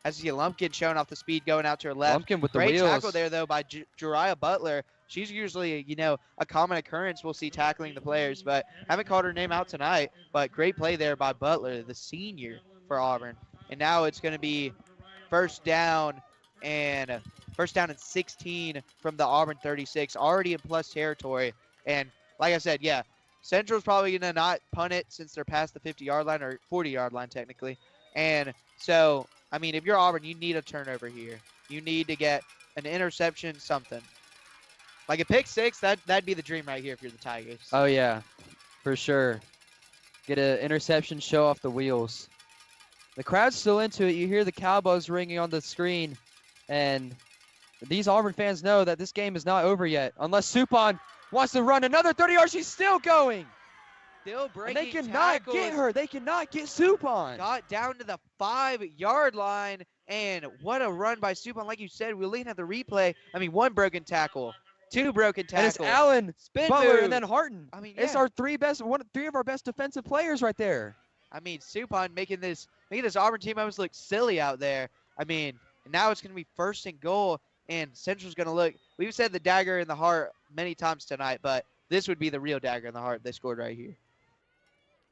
As you see Lumpkin showing off the speed going out to her left. Lumpkin with the wheels. Great wheels. tackle there, though, by Jariah Butler. She's usually, a common occurrence we'll see tackling the players, but haven't called her name out tonight. But great play there by Butler, the senior for Auburn. And now it's going to be first down and 16 from the Auburn 36, already in plus territory. And like I said, yeah, Central's probably going to not punt it since they're past the 50-yard line or 40-yard line technically. And so, if you're Auburn, you need a turnover here. You need to get an interception, something. Like a pick 6, that'd be the dream right here if you're the Tigers. Oh, yeah, for sure. Get an interception, show off the wheels. The crowd's still into it. You hear the cowbells ringing on the screen. And these Auburn fans know that this game is not over yet. Unless Supon wants to run another 30 yards, she's still going. Still breaking and they cannot get her. They cannot get Supon. Got down to the 5-yard line, and what a run by Supon. Like you said, we're looking at the replay. 1 broken tackle, 2 broken tackles. And it's Allen, spin Butler, move. and then Harton. It's our 3 of our best defensive players right there. Supon making this Auburn team almost look silly out there. And now it's going to be 1st and goal, and Central's going to look. We've said the dagger in the heart many times tonight, but this would be the real dagger in the heart they scored right here.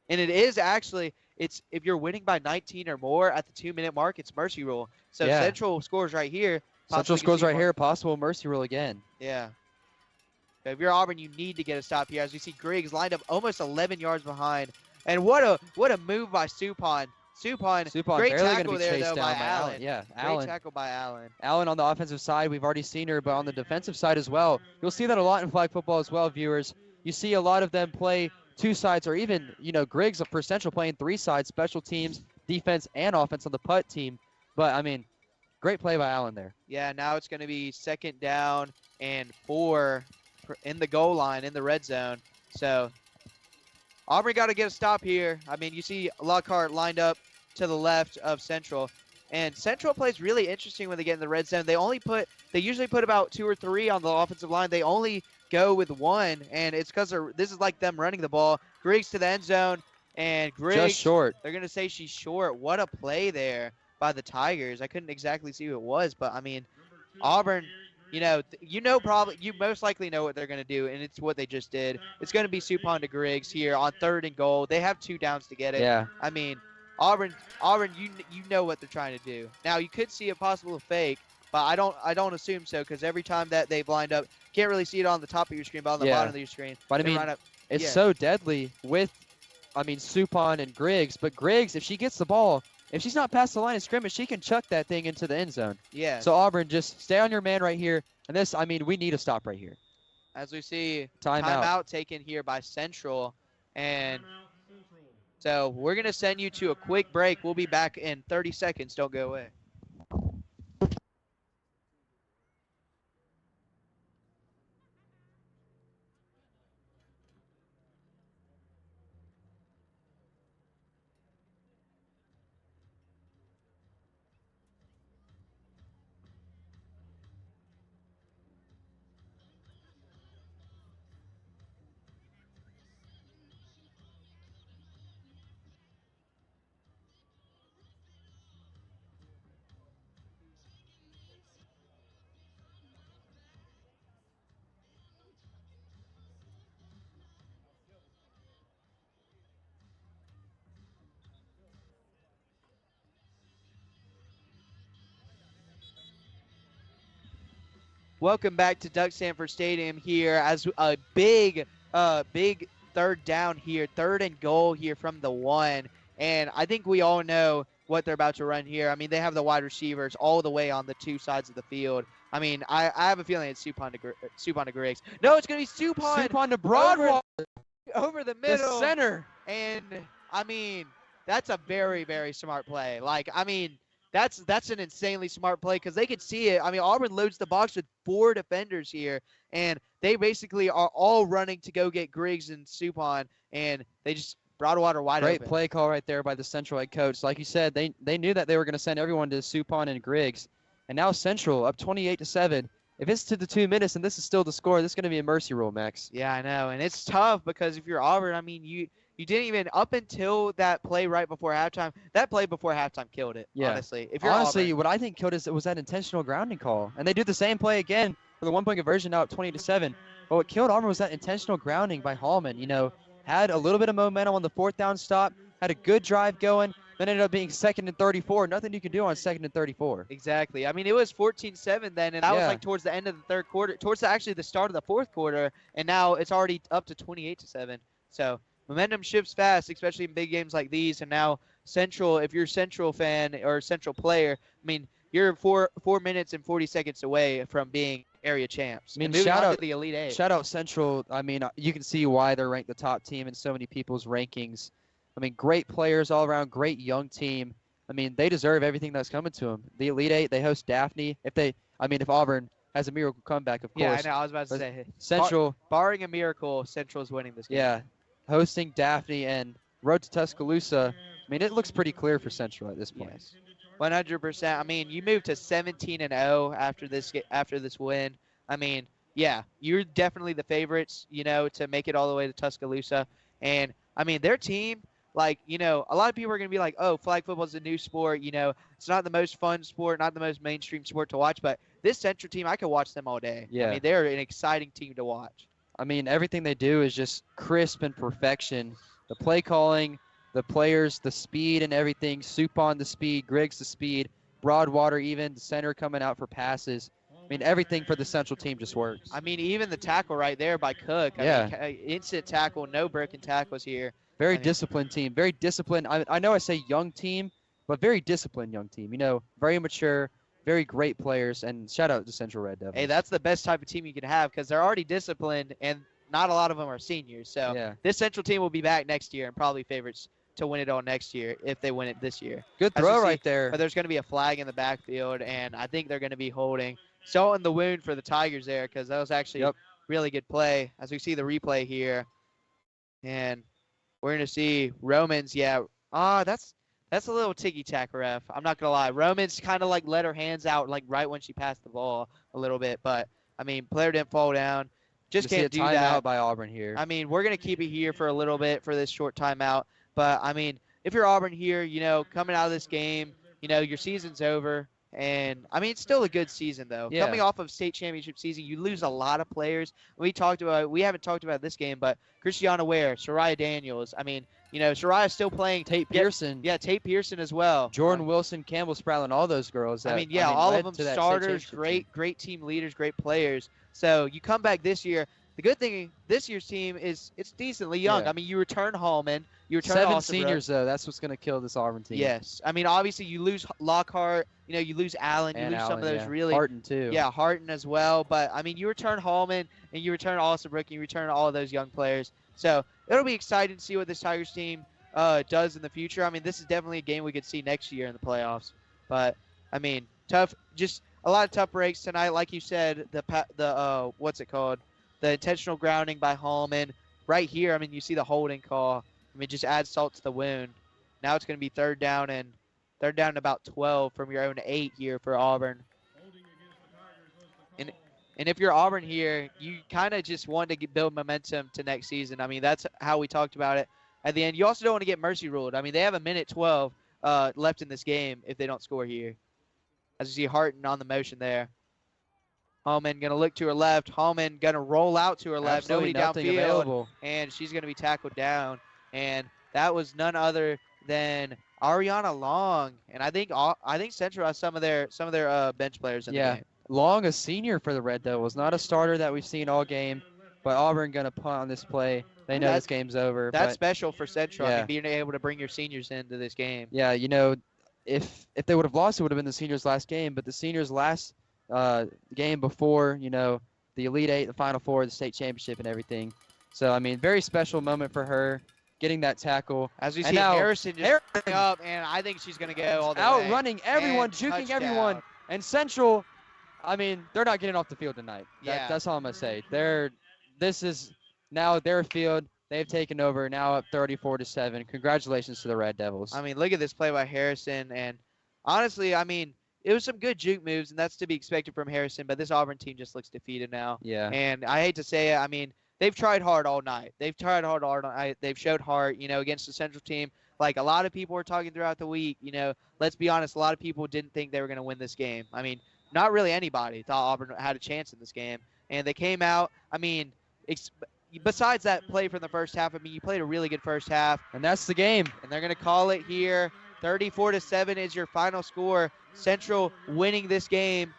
And it is actually, if you're winning by 19 or more at the 2-minute mark, it's mercy rule. So yeah. Central scores right here. Central scores right here, possible mercy rule again. Yeah. But if you're Auburn, you need to get a stop here. As we see Griggs lined up almost 11 yards behind. And what a move by Supon. Supon great tackle there, though, by Allen. Yeah, great tackle by Allen. Allen on the offensive side, we've already seen her, but on the defensive side as well. You'll see that a lot in flag football as well, viewers. you see a lot of them play 2 sides, or even, Griggs for Central playing 3 sides, special teams, defense, and offense on the putt team. But, I mean, great play by Allen there. Yeah, now it's going to be 2nd down and 4 in the goal line in the red zone. So Auburn got to get a stop here. I mean, you see Lockhart lined up to the left of Central. And Central plays really interesting when they get in the red zone. They usually put about 2 or 3 on the offensive line. They only go with 1, and it's because this is like them running the ball. Griggs to the end zone, and Griggs just short. They're going to say she's short. What a play there by the Tigers. I couldn't exactly see who it was, but I mean, Auburn, you most likely know what they're going to do, and it's what they just did. It's going to be Supon to Griggs here on 3rd and goal. They have 2 downs to get it. Yeah. I mean, Auburn, you know what they're trying to do. Now you could see a possible fake, but I don't assume so, because every time that they blind up, can't really see it on the top of your screen, but on the bottom of your screen. But I mean, it's so deadly with, Supon and Griggs. But Griggs, if she gets the ball, if she's not past the line of scrimmage, she can chuck that thing into the end zone. Yeah. So Auburn, just stay on your man right here. And this, we need a stop right here. As we see, timeout taken here by Central. And so we're going to send you to a quick break. We'll be back in 30 seconds. Don't go away. Welcome back to Doug Sanford Stadium here as a big 3rd down here, 3rd and goal here from the 1. And I think we all know what they're about to run here. I mean, they have the wide receivers all the way on the 2 sides of the field. I mean, I have a feeling it's Supon to Griggs. No, it's going to be Supon to Broadwater. Over the middle. The center. And, I mean, that's a very, very smart play. Like, I mean, that's an insanely smart play because they could see it. I mean, Auburn loads the box with 4 defenders here, and they basically are all running to go get Griggs and Supon, and they just Broadwater wide open. Great play call right there by the Central head coach. Like you said, they knew that they were going to send everyone to Supon and Griggs, and now Central up 28-7. If it's to the 2 minutes and this is still the score, this is going to be a mercy rule, Max. Yeah, I know, and it's tough because if you're Auburn, I mean, you didn't even, up until that play right before halftime, that play before halftime killed it, honestly. If you're Auburn. What I think killed it was that intentional grounding call. And they do the same play again for the 1-point conversion now at 20-7. But what killed Auburn was that intentional grounding by Hallman. Had a little bit of momentum on the 4th down stop, had a good drive going, then ended up being 2nd and 34. Nothing you can do on 2nd and 34. Exactly. I mean, it was 14-7 then, and that was like towards the end of the 3rd quarter, actually the start of the 4th quarter, and now it's already up to 28-7. So momentum shifts fast, especially in big games like these. And now Central, if you're a Central fan or a Central player, I mean, you're 4 minutes and 40 seconds away from being area champs. I mean, shout out to the Elite 8. Shout out Central. I mean, you can see why they're ranked the top team in so many people's rankings. I mean, great players all around, great young team. I mean, they deserve everything that's coming to them. The Elite 8, they host Daphne. If Auburn has a miracle comeback, of course. Yeah, I know. I was about to say. Central. Barring a miracle, Central's winning this game. Yeah. Hosting Daphne and road to Tuscaloosa. I mean, it looks pretty clear for Central at this point. Yes. 100%. I mean, you moved to 17-0 after this win. I mean, yeah, you're definitely the favorites, to make it all the way to Tuscaloosa. And I mean, their team, a lot of people are going to be like, oh, flag football is a new sport. It's not the most fun sport, not the most mainstream sport to watch. But this Central team, I could watch them all day. Yeah. I mean, they're an exciting team to watch. I mean, everything they do is just crisp and perfection. The play calling, the players, the speed and everything. Supon the speed, Griggs the speed, Broadwater even, the center coming out for passes. I mean, everything for the Central team just works. I mean, even the tackle right there by Cook. I mean, instant tackle, no broken tackles here. Very disciplined team. Very disciplined. I know I say young team, but very disciplined young team. Very mature, very great players. And shout out to Central Red Devils. Hey, that's the best type of team you can have because they're already disciplined and, not a lot of them are seniors. So this Central team will be back next year and probably favorites to win it all next year if they win it this year. Good As you throw see, right there. But there's going to be a flag in the backfield, and I think they're going to be holding. Salt in the wound for the Tigers there because that was actually a really good play. As we see the replay here, and we're going to see Romans. Yeah, that's a little ticky-tack, ref. I'm not going to lie. Romans kind of like let her hands out like right when she passed the ball a little bit, but I mean, player didn't fall down. Just can't do that. Timeout by Auburn here. I mean, we're going to keep it here for a little bit for this short timeout. But, I mean, if you're Auburn here, you know, coming out of this game, you know, your season's over. And, I mean, it's still a good season, though. Yeah. Coming off of state championship season, you lose a lot of players. We haven't talked about this game, but Christiana Ware, Soraya Daniels. I mean, you know, Soraya's still playing. Tate Pearson. Yeah, Tate Pearson as well. Jordan Wilson, Campbell Spradlin, all those girls. I mean, all of them led to that starters, state great team leaders, great players. So you come back this year. The good thing, this year's team is it's decently young. Yeah. I mean, you return Hallman, you return 7 Alsabrook. seniors, though. That's what's going to kill this Auburn team. Yes. I mean, obviously, you lose Lockhart. You know, you lose Allen. You And lose some of Allen, those yeah. really. Harton, too. Yeah, Harton as well. But, I mean, you return Hallman, and you return Alsabrook, and you return all of those young players. So it'll be exciting to see what this Tigers team does in the future. I mean, this is definitely a game we could see next year in the playoffs. But, I mean, just a lot of tough breaks tonight. Like you said, what's it called? The intentional grounding by Hallman. Right here, I mean, you see the holding call. I mean, just add salt to the wound. Now it's going to be third down and about 12 from your own 8 here for Auburn. And if you're Auburn here, you kind of just want to build momentum to next season. I mean, that's how we talked about it at the end. You also don't want to get mercy ruled. I mean, they have a minute 12 left in this game if they don't score here. As you see Harton on the motion there. Hallman going to look to her left. Hallman going to roll out to her left. Absolutely Nobody nothing downfield. available. And she's going to be tackled down. And that was none other than Ariana Long. And I think Central has some of their bench players in the game. Long, a senior for the Red Devils. Not a starter that we've seen all game. But Auburn going to punt on this play. They know this game's over. That's special for Central. Yeah. I mean, being able to bring your seniors into this game. Yeah, you know, if they would have lost, it would have been the seniors' last game. But the seniors' last game before, you know, the Elite Eight, the Final Four, the state championship, and everything. So, I mean, very special moment for her, getting that tackle. As we see Harrison just picking up, and I think she's going to go all the way. Outrunning everyone, And juking touchdown. everyone. And Central, I mean, they're not getting off the field tonight. Yeah. That's all I'm going to say. This is now their field. They've taken over, now up 34-7. Congratulations to the Red Devils. I mean, look at this play by Harrison. And honestly, I mean, it was some good juke moves, and that's to be expected from Harrison, but this Auburn team just looks defeated now. Yeah. And I hate to say it, I mean, they've tried hard all night. They've showed heart, you know, against the Central team. Like, a lot of people were talking throughout the week, you know, let's be honest, a lot of people didn't think they were going to win this game. I mean, not really anybody thought Auburn had a chance in this game. And they came out, I mean, besides that play from the first half, I mean, you played a really good first half. And that's the game. And they're going to call it here. 34-7 is your final score. Central winning this game.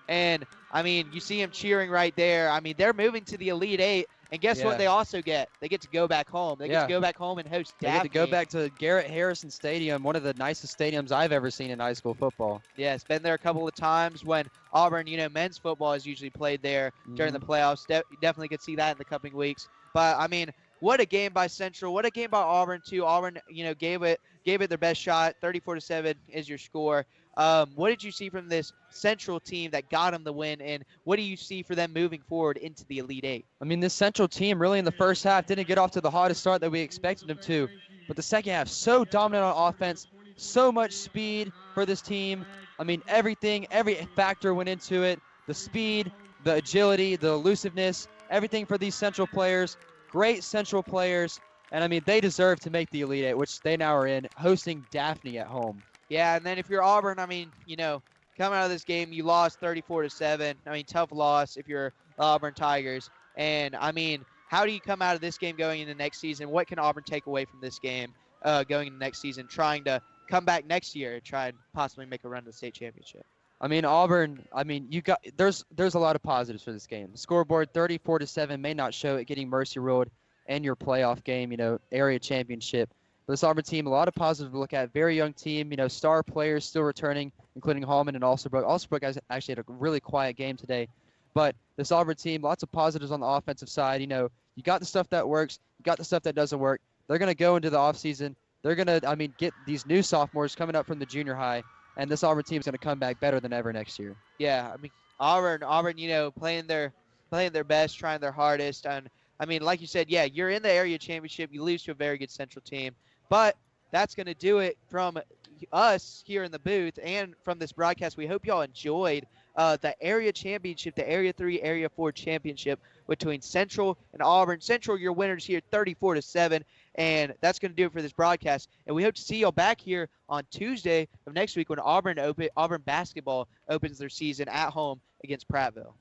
And, I mean, you see them cheering right there. I mean, they're moving to the Elite Eight. And guess what they also get? They get to go back home. They get to go back home and host They Daphne. get to go back to Garrett Harrison Stadium, one of the nicest stadiums I've ever seen in high school football. Yeah, it's been there a couple of times when Auburn, you know, men's football is usually played there during the playoffs. Definitely could see that in the coming weeks. But, I mean, what a game by Central. What a game by Auburn, too. Auburn, you know, gave it their best shot. 34-7 is your score. What did you see from this Central team that got them the win, and what do you see for them moving forward into the Elite Eight? I mean, this Central team really in the first half didn't get off to the hottest start that we expected them to, but the second half, so dominant on offense, so much speed for this team. I mean, every factor went into it. The speed, the agility, the elusiveness, everything for these Central players. Great Central players, and I mean, they deserve to make the Elite Eight, which they now are in, hosting Daphne at home. Yeah, and then if you're Auburn, I mean, you know, coming out of this game, you lost 34-7. I mean, tough loss if you're the Auburn Tigers. And, I mean, how do you come out of this game going into next season? What can Auburn take away from this game going into next season, trying to come back next year and try and possibly make a run to the state championship? I mean, Auburn, I mean, there's a lot of positives for this game. The scoreboard 34-7 may not show it getting mercy ruled and your playoff game, you know, area championship. But this Auburn team, a lot of positives to look at. Very young team, you know, star players still returning, including Hallman and Alsabrook. Alsabrook actually had a really quiet game today. But this Auburn team, lots of positives on the offensive side. You know, You got the stuff that works. You got the stuff that doesn't work. They're going to go into the offseason. They're going to, get these new sophomores coming up from the junior high, and this Auburn team is going to come back better than ever next year. Yeah, Auburn, playing their best, trying their hardest. And, like you said, yeah, you're in the area championship. You lose to a very good Central team. But that's going to do it from us here in the booth and from this broadcast. We hope y'all enjoyed the area championship, the Area 3, Area 4 championship between Central and Auburn. Central, your winners here 34-7, and that's going to do it for this broadcast. And we hope to see y'all back here on Tuesday of next week when Auburn basketball opens their season at home against Prattville.